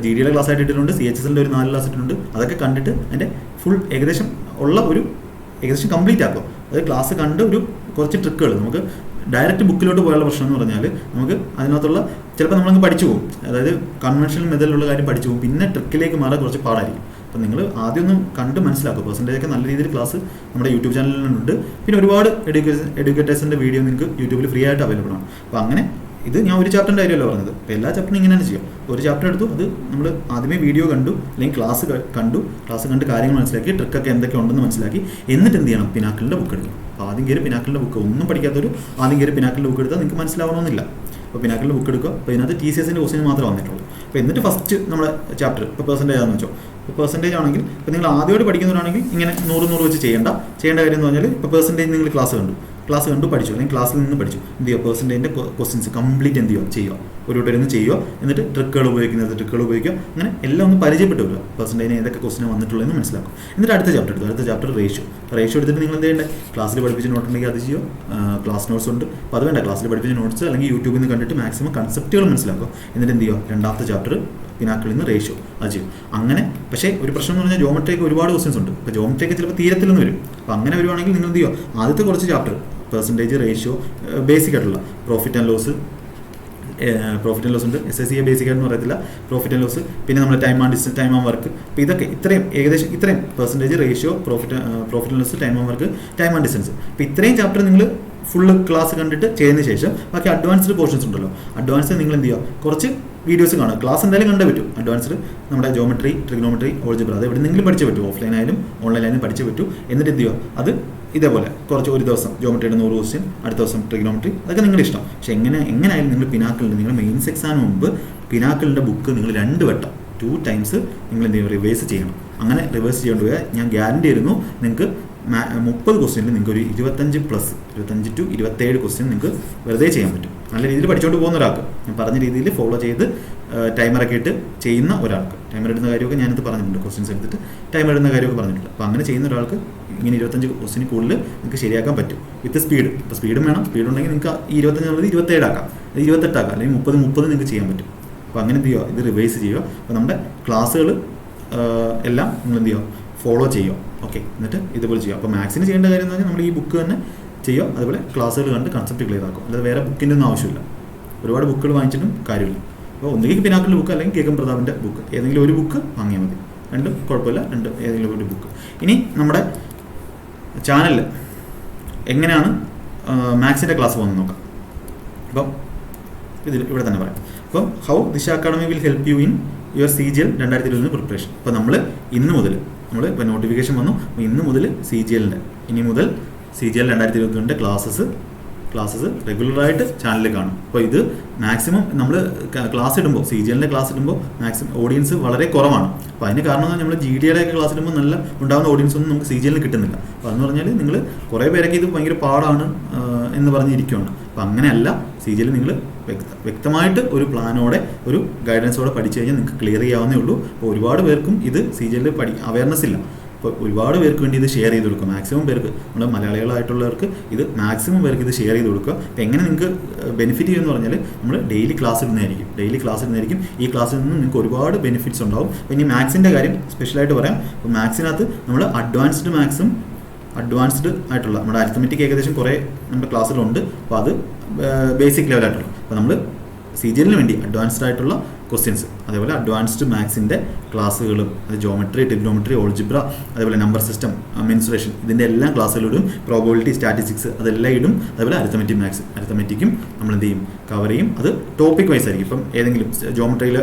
GDയുടെ ക്ലാസ് ആയിട്ട് ഇട്ടിട്ടുണ്ട്, CHSLൻ്റെ ഒരു 4 ക്ലാസ് ഇട്ടിട്ടുണ്ട്. അതൊക്കെ കണ്ടിട്ട് അതിൻ്റെ ഫുൾ ഏകദേശം കംപ്ലീറ്റ് ആക്കും. അതായത് ക്ലാസ് കണ്ട് കുറച്ച് ട്രിക്കുകൾ നമുക്ക് ഡയറക്റ്റ് ബുക്കിലോട്ട് പോയുള്ള പ്രശ്നം എന്ന് പറഞ്ഞാൽ നമുക്ക് അതിനകത്തുള്ള ചിലപ്പോൾ നമ്മളങ്ങ് പഠിച്ചു പോകും. അതായത് കൺവെൻഷണൽ മെത്തേഡിലുള്ള കാര്യം പഠിച്ചു പോകും. പിന്നെ ട്രിക്കിലേക്ക് മാറാൻ കുറച്ച് പാടായിരിക്കും. അപ്പോൾ നിങ്ങൾ ആദ്യം ഒന്ന് കണ്ട് മനസ്സിലാക്കുക. പെർസെൻറ്റേജൊക്കെ നല്ല രീതിയിൽ ക്ലാസ് നമ്മുടെ യൂട്യൂബ് ചാനലിലുണ്ട്. പിന്നെ ഒരുപാട് എഡ്യൂക്കേറ്റേഴ്സിൻ്റെ വീഡിയോ നിങ്ങൾക്ക് യൂട്യൂബിൽ ഫ്രീ ആയിട്ട് അവൈലബിൾ ആണ്. അപ്പോൾ അങ്ങനെ ഇത് ഞാൻ ഒരു ചാപ്റ്ററിൻ്റെ കാര്യമല്ല പറഞ്ഞത്. അപ്പോൾ എല്ലാ ചാപ്റ്ററും ഇങ്ങനെയാണ് ചെയ്യാം. ഒരു ചാപ്റ്റർ എടുത്തു, അത് നമ്മൾ ആദ്യമേ വീഡിയോ കണ്ടു, അല്ലെങ്കിൽ ക്ലാസ് കണ്ട് കാര്യങ്ങൾ മനസ്സിലാക്കി, ട്രിക്കൊക്കെ എന്തൊക്കെ ഉണ്ടെന്ന് മനസ്സിലാക്കി, എന്നിട്ട് എന്ത് ചെയ്യണം, പിനാക്കിളിൻ്റെ ബുക്ക് എടുക്കണം. അപ്പോൾ ആദ്യം കയറി പിനാക്കിളിൻ്റെ ബുക്ക്, ഒന്നും പഠിക്കാത്തൊരു ആദ്യം കയറി പിനാക്കിളിൻ്റെ ബുക്ക് എടുത്താൽ നിങ്ങൾക്ക് മനസ്സിലാവണമെന്നില്ല. അപ്പോൾ പിനാക്കിളിൻ്റെ ബുക്ക് എടുക്കുക. അപ്പോൾ ഇതിനകത്ത് TCSൻ്റെ ക്വസ്റ്റ്യൻ മാത്രമേ വന്നിട്ടുള്ളൂ. അപ്പോൾ എന്നിട്ട് ഫസ്റ്റ് നമ്മുടെ ചാപ്റ്റർ ഇപ്പോൾ പെർസെൻറ്റേജ് ആണെന്ന് വെച്ചോ. ഇപ്പോൾ പെർസെൻറ്റേജ് ആണെങ്കിൽ ഇപ്പോൾ നിങ്ങൾ ആദ്യമായിട്ട് പഠിക്കുന്നവരാണെങ്കിൽ ഇങ്ങനെ 100 വെച്ച് ചെയ്യേണ്ട കാര്യം എന്ന് പറഞ്ഞാൽ, ഇപ്പോൾ പെർസെൻറ്റേജ് നിങ്ങൾ ക്ലാസ് കണ്ടു പഠിച്ചു, അല്ലെങ്കിൽ ക്ലാസ്സിൽ നിന്ന് പഠിച്ചു, എന്ത് ചെയ്യുക, പെർസെൻറ്റേജിൻ്റെ ക്വസ്റ്റ്യൻസ് കംപ്ലീറ്റ് എന്ത് ചെയ്യുക, ഒരു ടൈം ചെയ്യുക. എന്നിട്ട് ട്രിക്കുകൾ ഉപയോഗിക്കുക. അങ്ങനെ എല്ലാം ഒന്ന് പരിചയപ്പെട്ട് വരിക. പെർസെൻറ്റേജിന് ഏതൊക്കെ ക്വസ്റ്റ്യൻ വന്നിട്ടുള്ളതെന്ന് മനസ്സിലാക്കും. എന്നിട്ട് അടുത്ത ചാപ്റ്റർ റേഷ്യോ എടുത്തിട്ട് നിങ്ങൾ എന്ത് ചെയ്യേണ്ടത്, ക്ലാസ്സിൽ പഠിപ്പിച്ച നോട്ട് ഉണ്ടെങ്കിൽ അത് ചെയ്യുക. ക്ലാസ് നോട്ട്സ് ഉണ്ട്. അപ്പോൾ അത് വേണ്ട, ക്ലാസ്സിൽ പഠിപ്പിച്ച നോട്ട്സ് അല്ലെങ്കിൽ യൂട്യൂബിൽ നിന്ന് കണ്ടിട്ട് മാക്സിമം കൺസെപ്റ്റുകൾ മനസ്സിലാക്കുക. എന്നിട്ട് എന്ത് ചെയ്യുക, രണ്ടാമത്തെ ചാപ്റ്റർ പിനാക്കിളിൽ നിന്ന് റേഷ്യോ അത് ചെയ്യും. അങ്ങനെ പക്ഷേ ഒരു പ്രശ്നം എന്ന് പറഞ്ഞാൽ ജോമെട്രിക്ക് ഒരുപാട് ക്വസ്റ്റ്യൻസ് ഉണ്ട്. ഇപ്പോൾ ജോമെട്രിക്ക് ചിലപ്പോൾ തീരത്തിലൊന്നും വരും. അപ്പോൾ അങ്ങനെ വരുവാണെങ്കിൽ നിങ്ങൾ എന്ത് ചെയ്യുക, ആദ്യത്തെ കുറച്ച് ചാപ്റ്റർ പെർസെൻറ്റേജ്, റേഷ്യോ, ബേസിക് ആയിട്ടുള്ള പ്രോഫിറ്റ് ആൻഡ് ലോസ് ഉണ്ട്. SSCA ബേസിക് ആയിട്ടൊന്നും അറിയത്തില്ല. പ്രോഫിറ്റ് ആൻഡ് ലോസ്, പിന്നെ നമ്മുടെ ടൈം ആൻഡ് വർക്ക്. അപ്പോൾ ഇതൊക്കെ ഇത്രയും percentage, ratio, profit and loss, time and work, time and distance. അപ്പോൾ ഇത്രയും ചാപ്റ്റർ നിങ്ങൾ ഫുള്ള് ക്ലാസ് കണ്ടിട്ട് ചെയ്തതിന് ശേഷം ബാക്കി അഡ്വാൻസ്ഡ് പോർഷൻസ് ഉണ്ടല്ലോ, അഡ്വാൻസ്ഡ് നിങ്ങൾ എന്ത് ചെയ്യുക, കുറച്ച് വീഡിയോസ് കാണുക. ക്ലാസ് എന്തായാലും കണ്ടേ പറ്റും. അഡ്വാൻസ്ഡ് നമ്മുടെ ജോമെട്രി, ട്രിഗ്നോമെട്രി, ഓൾജിബ്ര, അത് എവിടെയെങ്കിലും പഠിച്ചേ പറ്റും. ഓഫ്ലൈൻ ആയാലും ഓൺലൈൻ ആയാലും പഠിച്ചേ പറ്റൂ. എന്നിട്ട് എന്ത് ചെയ്യുക, അത് ഇതേപോലെ കുറച്ച് ഒരു ദിവസം ജോമെട്രിയുടെ 100 ക്വസ്റ്റ്യൻ, അടുത്ത ദിവസം ട്രിഗ്നോമെട്രി, അതൊക്കെ നിങ്ങളുടെ ഇഷ്ടം. പക്ഷേ എങ്ങനെയായാലും നിങ്ങൾ പിനാക്കിളിൻ്റെ, നിങ്ങൾ മെയിൻസ് എക്സാമിന് മുമ്പ് പിനാക്കിളിൻ്റെ ബുക്ക് നിങ്ങൾ 2 വട്ടം 2 ടൈംസ് നിങ്ങൾ എന്ത് ചെയ്യും, റിവേഴ്സ് ചെയ്യണം. അങ്ങനെ റിവേഴ്സ് ചെയ്യേണ്ടി പോയാൽ ഞാൻ ഗ്യാരണ്ടി തരുന്നു, നിങ്ങൾക്ക് 30 ക്വസ്റ്റ്യനിൽ നിങ്ങൾക്ക് ഒരു 25 to 27 ക്വസ്റ്റ്യൻ നിങ്ങൾക്ക് വെറുതെ ചെയ്യാൻ പറ്റും. നല്ല രീതിയിൽ പഠിച്ചുകൊണ്ട് പോകുന്ന ഒരാൾക്ക്, ഞാൻ പറഞ്ഞ രീതിയിൽ ഫോളോ ചെയ്ത് ടൈമറൊക്കെ ഇട്ട് ചെയ്യുന്ന ഒരാൾക്ക്, ടൈമർ ഇടുന്ന കാര്യമൊക്കെ ഞാനിത് പറഞ്ഞിട്ടുണ്ട്, ക്വസ്റ്റ്യൻസ് എടുത്തിട്ട് ടൈമർ ഇടുന്ന കാര്യമൊക്കെ പറഞ്ഞിട്ടുണ്ട്. അപ്പോൾ അങ്ങനെ ചെയ്യുന്ന ഒരാൾക്ക് ഇങ്ങനെ 25 ക്വസ്റ്റ്യന് കൂടുതൽ നിങ്ങൾക്ക് ശരിയാക്കാൻ പറ്റും വിത്ത് സ്പീഡ്. ഇപ്പോൾ സ്പീഡും വേണം. സ്പീഡുണ്ടെങ്കിൽ നിങ്ങൾക്ക് ഈ 25 എന്നുള്ളത് 27 ആക്കാം, 28 ആക്കാം, അല്ലെങ്കിൽ 30 നിങ്ങൾക്ക് ചെയ്യാൻ പറ്റും. അപ്പോൾ അങ്ങനെ എന്ത് ചെയ്യുക, ഇത് റിവൈസ് ചെയ്യുക. അപ്പോൾ നമ്മുടെ ക്ലാസ്സുകൾ എല്ലാം നിങ്ങൾ എന്ത് ചെയ്യുക, ഫോളോ ചെയ്യുക. ഓക്കെ, എന്നിട്ട് ഇതുപോലെ ചെയ്യുക. അപ്പോൾ മാത്സിന് ചെയ്യേണ്ട കാര്യം എന്ന് പറഞ്ഞാൽ നമ്മൾ ഈ ബുക്ക് തന്നെ ചെയ്യുക. അതുപോലെ ക്ലാസ്സുകൾ കണ്ട് കൺസെപ്റ്റ് ക്ലിയർ ആക്കും. അല്ലാതെ വേറെ ബുക്കിൻ്റെ ഒന്നും ആവശ്യമില്ല. ഒരുപാട് ബുക്കുകൾ വാങ്ങിച്ചിട്ടും കാര്യമില്ല. അപ്പോൾ ഒന്നുകിൽ പിനാക്കിളിൻ്റെ ബുക്ക് അല്ലെങ്കിൽ KM പ്രതാപിൻ്റെ ബുക്ക്, ഏതെങ്കിലും ഒരു ബുക്ക് വാങ്ങിയാൽ മതി. രണ്ടും കുഴപ്പമില്ല, ഏതെങ്കിലും ഒരു ബുക്ക്. ഇനി നമ്മുടെ ചാനലിൽ എങ്ങനെയാണ് മാത്സിൻ്റെ ക്ലാസ് പോകുന്നത് നോക്കാം. അപ്പം ഇവിടെ തന്നെ പറയാം. അപ്പം ഹൗ ദിശ academy will help you in your CGL 2020 preparation. അപ്പോൾ നമ്മൾ ഇന്ന് മുതൽ ഇപ്പോൾ നോട്ടിഫിക്കേഷൻ വന്നു, അപ്പോൾ ഇന്ന് മുതൽ ഇനി മുതൽ CGL 2022 ക്ലാസ്സസ് റെഗുലറായിട്ട് ചാനലിൽ കാണും. അപ്പോൾ ഇത് മാക്സിമം നമ്മൾ ക്ലാസ് ഇടുമ്പോൾ CGL ക്ലാസ് ഇടുമ്പോൾ മാക്സിമം ഓഡിയൻസ് വളരെ കുറവാണ്. അപ്പോൾ അതിന് കാരണം നമ്മൾ GD ക്ലാസ് ഇടുമ്പോൾ നല്ല ഉണ്ടാകുന്ന ഓഡിയൻസ് ഒന്നും നമുക്ക് CGL കിട്ടുന്നില്ല. അപ്പോൾ അതെന്ന് പറഞ്ഞാൽ നിങ്ങൾ കുറേ പേരൊക്കെ ഇത് ഭയങ്കര പാടാണ് എന്ന് പറഞ്ഞിരിക്കുകയാണ്. അപ്പോൾ അങ്ങനെയല്ല, CGL നിങ്ങൾ വ്യക്തമായിട്ട് ഒരു പ്ലാനോടെ ഒരു ഗൈഡൻസോടെ പഠിച്ചു കഴിഞ്ഞാൽ നിങ്ങൾക്ക് ക്ലിയർ ചെയ്യാവുന്നേ ഉള്ളൂ. അപ്പോൾ ഒരുപാട് പേർക്കും ഇത് CGL അവയർനെസ് ഇല്ല. അപ്പോൾ ഒരുപാട് പേർക്ക് വേണ്ടി ഇത് ഷെയർ ചെയ്ത് കൊടുക്കുക. മാക്സിമം പേർക്ക്, നമ്മൾ മലയാളികളായിട്ടുള്ളവർക്ക് ഇത് മാക്സിമം പേർക്ക് ഇത് ഷെയർ ചെയ്ത് കൊടുക്കുക. അപ്പോൾ എങ്ങനെ നിങ്ങൾക്ക് ബെനിഫിറ്റ് ചെയ്യുമെന്ന് പറഞ്ഞാൽ നമ്മൾ ഡെയിലി ക്ലാസ് ഇടുന്നതായിരിക്കും. ഈ ക്ലാസ്സിൽ നിന്ന് നിങ്ങൾക്ക് ഒരുപാട് ബെനിഫിറ്റ്സ് ഉണ്ടാവും. അപ്പോൾ ഇനി മാത്സിൻ്റെ കാര്യം സ്പെഷ്യലായിട്ട് പറയാം. അപ്പോൾ മാത്സിനകത്ത് നമ്മൾ അഡ്വാൻസ്ഡ് ആയിട്ടുള്ള നമ്മുടെ അരിത്തമെറ്റിക് ഏകദേശം കുറേ നമ്മുടെ ക്ലാസ്സിലുണ്ട്. അപ്പോൾ അത് ബേസിക് ലെവലായിട്ടുള്ള, അപ്പോൾ നമ്മൾ CGL വേണ്ടി അഡ്വാൻസ്ഡ് ആയിട്ടുള്ള ക്വസ്റ്റ്യൻസ്, അതേപോലെ അഡ്വാൻസ്ഡ് മാത്സിൻ്റെ ക്ലാസ്സുകളും, അത് ജോമെട്രി, ട്രിഗ്നോമെട്രി, ഓൾജിബ്ര, അതേപോലെ നമ്പർ സിസ്റ്റം, മെൻസുറേഷൻ, ഇതിൻ്റെ എല്ലാം ക്ലാസ്സുകളിടും. പ്രോബബിലിറ്റി, സ്റ്റാറ്റിസ്റ്റിക്സ് അതെല്ലാം ഇടും. അതേപോലെ അരിത്തമെറ്റിക്കും നമ്മൾ എന്ത് ചെയ്യും, കവർ ചെയ്യും. അത് ടോപ്പിക് വൈസ് ആയിരിക്കും. ഇപ്പം ഏതെങ്കിലും ജോമെട്രിയിൽ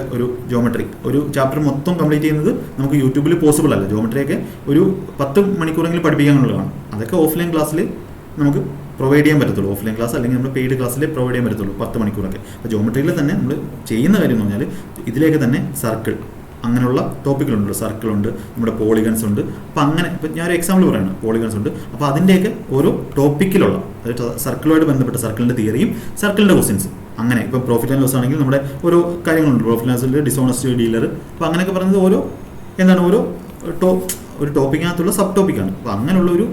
ഒരു ചാപ്റ്റർ മൊത്തം കംപ്ലീറ്റ് ചെയ്യുന്നത് നമുക്ക് യൂട്യൂബിൽ പോസിബിൾ അല്ല. ജോമെട്രിയൊക്കെ ഒരു 10 മണിക്കൂറെങ്കിലും പഠിപ്പിക്കാനുള്ളതാണ്. അതൊക്കെ ഓഫ്ലൈൻ ക്ലാസ്സിൽ നമുക്ക് പ്രൊവൈഡ് ചെയ്യാൻ പറ്റത്തുള്ളൂ. ഓഫ്ലൈൻ ക്ലാസ് അല്ലെങ്കിൽ നമ്മൾ പെയ്ഡ് ക്ലാസ്സിൽ പ്രൊവൈഡ് ചെയ്യാൻ പറ്റത്തുള്ളൂ 10 മണിക്കൂറൊക്കെ. അപ്പോൾ ജോമെട്രിയിൽ തന്നെ നമ്മൾ ചെയ്യുന്ന കാര്യം എന്ന് പറഞ്ഞാൽ ഇതിലേക്ക് തന്നെ സർക്കിൾ, അങ്ങനെയുള്ള ടോപ്പിക്കുകളുണ്ടല്ലോ, സർക്കിളുണ്ട്, നമ്മുടെ പോളിഗൺസ് ഉണ്ട്. അപ്പോൾ അങ്ങനെ ഇപ്പോൾ ഞാനൊരു എക്സാമ്പിൾ പറയുകയാണ്, പോളിഗൺസ് ഉണ്ട്. അപ്പോൾ അതിൻ്റെയൊക്കെ ഓരോ ടോപ്പിക്കിലുള്ള, അതായത് സർക്കിളുമായിട്ട് ബന്ധപ്പെട്ട സർക്കിളിൻ്റെ തിയറിയും സർക്കിളിൻ്റെ ക്വസ്റ്റ്യൻസ്, അങ്ങനെ ഇപ്പോൾ പ്രോഫിറ്റ് ആൻഡ് ലോസ് ആണെങ്കിൽ നമ്മുടെ ഓരോ കാര്യങ്ങളുണ്ട്. പ്രോഫിറ്റ് ആൻഡ് ലോസിൽ ഡിസോണസ്റ്റ് ഡീലർ, അപ്പോൾ അങ്ങനെയൊക്കെ പറയുന്നത് ഓരോ ഒരു ടോപ്പിക്കിനകത്തുള്ള സബ് ടോപ്പിക്കാണ്. അപ്പോൾ അങ്ങനെയുള്ള ഒരു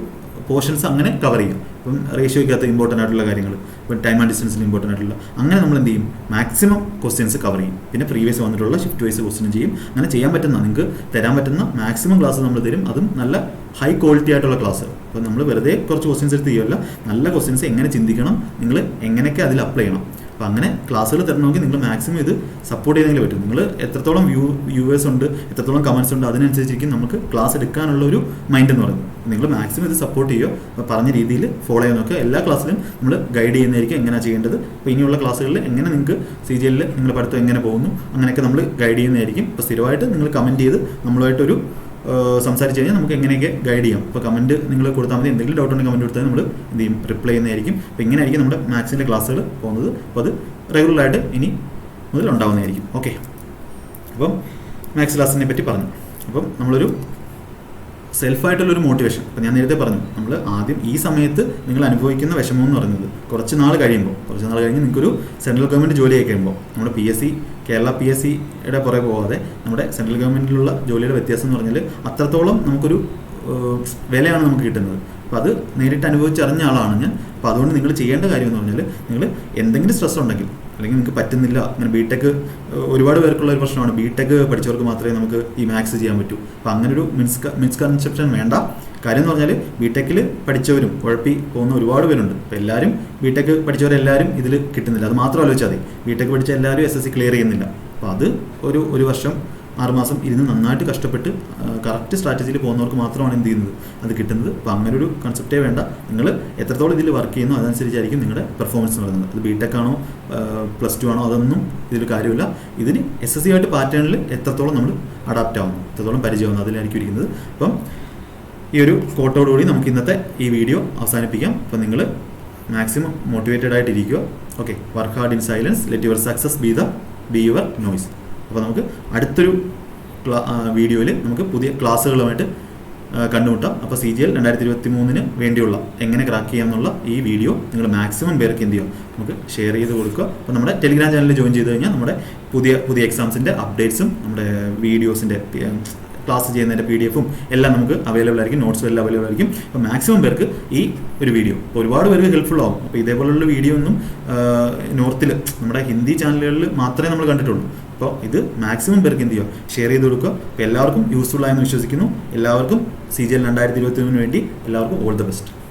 പോർഷൻസ് അങ്ങനെ കവർ ചെയ്യും. ഇപ്പം റേഷ്യോയ്ക്കകത്ത് ഇമ്പോർട്ടൻ്റ് ആയിട്ടുള്ള കാര്യങ്ങൾ, ഇപ്പം ടൈം ആൻഡ് ഡിസ്റ്റൻസിൽ ഇമ്പോർട്ടൻ്റ് ആയിട്ടുള്ള, അങ്ങനെ നമ്മൾ എന്ത് ചെയ്യും, മാക്സിമം ക്വസ്റ്റ്യൻസ് കവർ ചെയ്യും. പിന്നെ പ്രീവിയസ് വന്നിട്ടുള്ള ഷിഫ്റ്റ് വൈസ് ക്വസ്റ്റ്യൻ ചെയ്യും. അങ്ങനെ ചെയ്യാൻ പറ്റുന്ന, നിങ്ങൾക്ക് തരാൻ പറ്റുന്ന മാക്സിമം ക്ലാസ് നമ്മൾ തരും. അതും നല്ല ഹൈ ക്വാളിറ്റി ആയിട്ടുള്ള ക്ലാസ്. അപ്പോൾ നമ്മൾ വെറുതെ കുറച്ച് ക്വസ്റ്റ്യൻസ് എടുത്ത് ചെയ്യുമല്ല, നല്ല ക്വസ്റ്റ്യൻസ് എങ്ങനെ ചിന്തിക്കണം, നിങ്ങൾ എങ്ങനെയൊക്കെ അതിൽ അപ്ലൈ ചെയ്യണം. അപ്പോൾ അങ്ങനെ ക്ലാസ്സുകൾ തരണമെങ്കിൽ നിങ്ങൾ മാക്സിമം ഇത് സപ്പോർട്ട് ചെയ്തെങ്കിലും പറ്റും. നിങ്ങൾ എത്രത്തോളം വ്യൂവേഴ്സ് ഉണ്ട്, എത്രത്തോളം കമൻസ് ഉണ്ട്, അതിനനുസരിച്ചിരിക്കും നമുക്ക് ക്ലാസ് എടുക്കാനുള്ള ഒരു മൈൻഡ് എന്ന് പറയുന്നത്. നിങ്ങൾ മാക്സിമം ഇത് സപ്പോർട്ട് ചെയ്യുക, അപ്പോൾ പറഞ്ഞ രീതിയിൽ ഫോളോ ചെയ്യാൻ നോക്കുക. എല്ലാ ക്ലാസ്സിലും നമ്മൾ ഗൈഡ് ചെയ്യുന്നതായിരിക്കും എങ്ങനെയാണ് ചെയ്യേണ്ടത്. അപ്പോൾ ഇനിയുള്ള ക്ലാസ്സുകളിൽ എങ്ങനെ നിങ്ങൾക്ക് CGL നിങ്ങൾ പഠിത്തം എങ്ങനെ പോകുന്നു അങ്ങനെയൊക്കെ നമ്മൾ ഗൈഡ് ചെയ്യുന്നതായിരിക്കും. അപ്പോൾ സ്ഥിരമായിട്ട് നിങ്ങൾ കമൻറ്റ് ചെയ്ത് നമ്മളുമായിട്ടൊരു സംസാരിച്ച് കഴിഞ്ഞാൽ നമുക്ക് എങ്ങനെയൊക്കെ ഗൈഡ് ചെയ്യാം. അപ്പോൾ കമൻറ്റ് നിങ്ങൾ കൊടുത്താൽ മതി. എന്തെങ്കിലും ഡൗട്ട് ഉണ്ടെങ്കിൽ കമൻറ്റ് കൊടുത്താൽ നമ്മൾ എന്ത് ചെയ്യും, റിപ്ലൈ ചെയ്യുന്നതായിരിക്കും. അപ്പോൾ ഇങ്ങനെയായിരിക്കും നമ്മുടെ മാത്സിൻ്റെ ക്ലാസ്സുകൾ പോകുന്നത്. അപ്പോൾ അത് റെഗുലറായിട്ട് ഇനി മുതൽ ഉണ്ടാവുന്നതായിരിക്കും. ഓക്കെ, അപ്പം മാത്സ് ക്ലാസ്സിനെ പറ്റി പറഞ്ഞു. അപ്പം നമ്മളൊരു സെൽഫായിട്ടുള്ളൊരു മോട്ടിവേഷൻ, അപ്പോൾ ഞാൻ നേരത്തെ പറഞ്ഞു, നമ്മൾ ആദ്യം ഈ സമയത്ത് നിങ്ങൾ അനുഭവിക്കുന്ന വിഷമം എന്ന് പറയുന്നത് കുറച്ച് നാൾ കഴിഞ്ഞ് നിങ്ങൾക്കൊരു സെൻട്രൽ ഗവൺമെൻറ് ജോലിയൊക്കെ കഴിയുമ്പോൾ, നമ്മുടെ കേരള PSCയുടെ പുറകെ പോകാതെ നമ്മുടെ സെൻട്രൽ ഗവൺമെൻറ്റിലുള്ള ജോലിയുടെ വ്യത്യാസം എന്ന് പറഞ്ഞാൽ അത്രത്തോളം നമുക്കൊരു വിലയാണ് നമുക്ക് കിട്ടുന്നത്. അപ്പോൾ അത് നേരിട്ട് അനുഭവിച്ചറിഞ്ഞ ആളാണ് ഞാൻ. അപ്പോൾ അതുകൊണ്ട് നിങ്ങൾ ചെയ്യേണ്ട കാര്യം എന്ന് പറഞ്ഞാൽ, നിങ്ങൾ എന്തെങ്കിലും സ്ട്രെസ് ഉണ്ടെങ്കിൽ, അല്ലെങ്കിൽ നിങ്ങൾക്ക് പറ്റുന്നില്ല, അങ്ങനെ BTech ഒരുപാട് പേർക്കുള്ള ഒരു പ്രശ്നമാണ്, BTech പഠിച്ചവർക്ക് മാത്രമേ നമുക്ക് ഈ മാത്സ് ചെയ്യാൻ പറ്റൂ. അപ്പോൾ അങ്ങനൊരു മിസ്കൺസെപ്ഷൻ വേണ്ട. കാര്യം എന്ന് പറഞ്ഞാൽ BTechൽ പഠിച്ചവരും ഉഴപ്പി പോകുന്ന ഒരുപാട് പേരുണ്ട്. അപ്പോൾ എല്ലാവരും BTech പഠിച്ചവരെല്ലാവരും ഇതിൽ കിട്ടുന്നില്ല. അത് മാത്രം ആലോചിച്ചാൽ മതി. BTech പഠിച്ച എല്ലാവരും SSC ക്ലിയർ ചെയ്യുന്നില്ല. അപ്പോൾ അത് ഒരു വർഷം 6 മാസം ഇരുന്ന് നന്നായിട്ട് കഷ്ടപ്പെട്ട് കറക്റ്റ് സ്ട്രാറ്റജിയിൽ പോകുന്നവർക്ക് മാത്രമാണ് എന്ത് ചെയ്യുന്നത്, അത് കിട്ടുന്നത്. അപ്പോൾ അങ്ങനെ ഒരു കൺസെപ്റ്റേ വേണ്ട. നിങ്ങൾ എത്രത്തോളം ഇതിൽ വർക്ക് ചെയ്യുന്നു അതനുസരിച്ചായിരിക്കും നിങ്ങളുടെ പെർഫോമൻസ് എന്ന് പറയുന്നത്. അത് BTech ആണോ +2 ആണോ അതൊന്നും ഇതിൽ കാര്യമില്ല. ഇതിന് SSC ആയിട്ട് പാറ്റേണിൽ എത്രത്തോളം നമ്മൾ അഡാപ്റ്റ് ആവുന്നു, എത്രത്തോളം പരിചയമാവുന്നു, അതിലായിരിക്കും ഇരിക്കുന്നത്. അപ്പം ഈ ഒരു കോട്ടോടുകൂടി നമുക്ക് ഇന്നത്തെ ഈ വീഡിയോ അവസാനിപ്പിക്കാം. അപ്പം നിങ്ങൾ മാക്സിമം മോട്ടിവേറ്റഡ് ആയിട്ടിരിക്കുക. Okay, work hard in silence, let your success be your noise. അപ്പോൾ നമുക്ക് അടുത്തൊരു വീഡിയോയിൽ നമുക്ക് പുതിയ ക്ലാസ്സുകളുമായിട്ട് കണ്ടുമുട്ടാം. അപ്പോൾ CGL 2023 വേണ്ടിയുള്ള എങ്ങനെ ക്രാക്ക് ചെയ്യാം എന്നുള്ള ഈ വീഡിയോ നിങ്ങൾ മാക്സിമം പേർക്ക് എന്ത് ചെയ്യുക, നമുക്ക് ഷെയർ ചെയ്ത് കൊടുക്കുക. അപ്പോൾ നമ്മുടെ ടെലിഗ്രാം ചാനലിൽ ജോയിൻ ചെയ്ത് കഴിഞ്ഞാൽ നമ്മുടെ പുതിയ എക്സാംസിൻ്റെ അപ്ഡേറ്റ്സും നമ്മുടെ വീഡിയോസിൻ്റെ ക്ലാസ് ചെയ്യുന്നതിൻ്റെ PDF-ഉം എല്ലാം നമുക്ക് അവൈലബിൾ ആയിരിക്കും. നോട്ട്സും എല്ലാം അവൈലബിൾ ആയിരിക്കും. അപ്പോൾ മാക്സിമം പേർക്ക് ഈ ഒരു വീഡിയോ ഒരുപാട് പേർക്ക് ഹെൽപ്ഫുൾ ആവും. അപ്പോൾ ഇതേപോലുള്ള വീഡിയോ ഒന്നും നോർത്തിൽ നമ്മുടെ ഹിന്ദി ചാനലുകളിൽ മാത്രമേ നമ്മൾ കണ്ടിട്ടുള്ളൂ. അപ്പോൾ ഇത് മാക്സിമം പേർക്ക് എന്ത് ചെയ്യുക, ഷെയർ ചെയ്ത് കൊടുക്കുക. അപ്പോൾ എല്ലാവർക്കും യൂസ്ഫുൾ ആയെന്ന് വിശ്വസിക്കുന്നു. എല്ലാവർക്കും CGL 2023 വേണ്ടി എല്ലാവർക്കും ഓൾ ദ ബെസ്റ്റ്.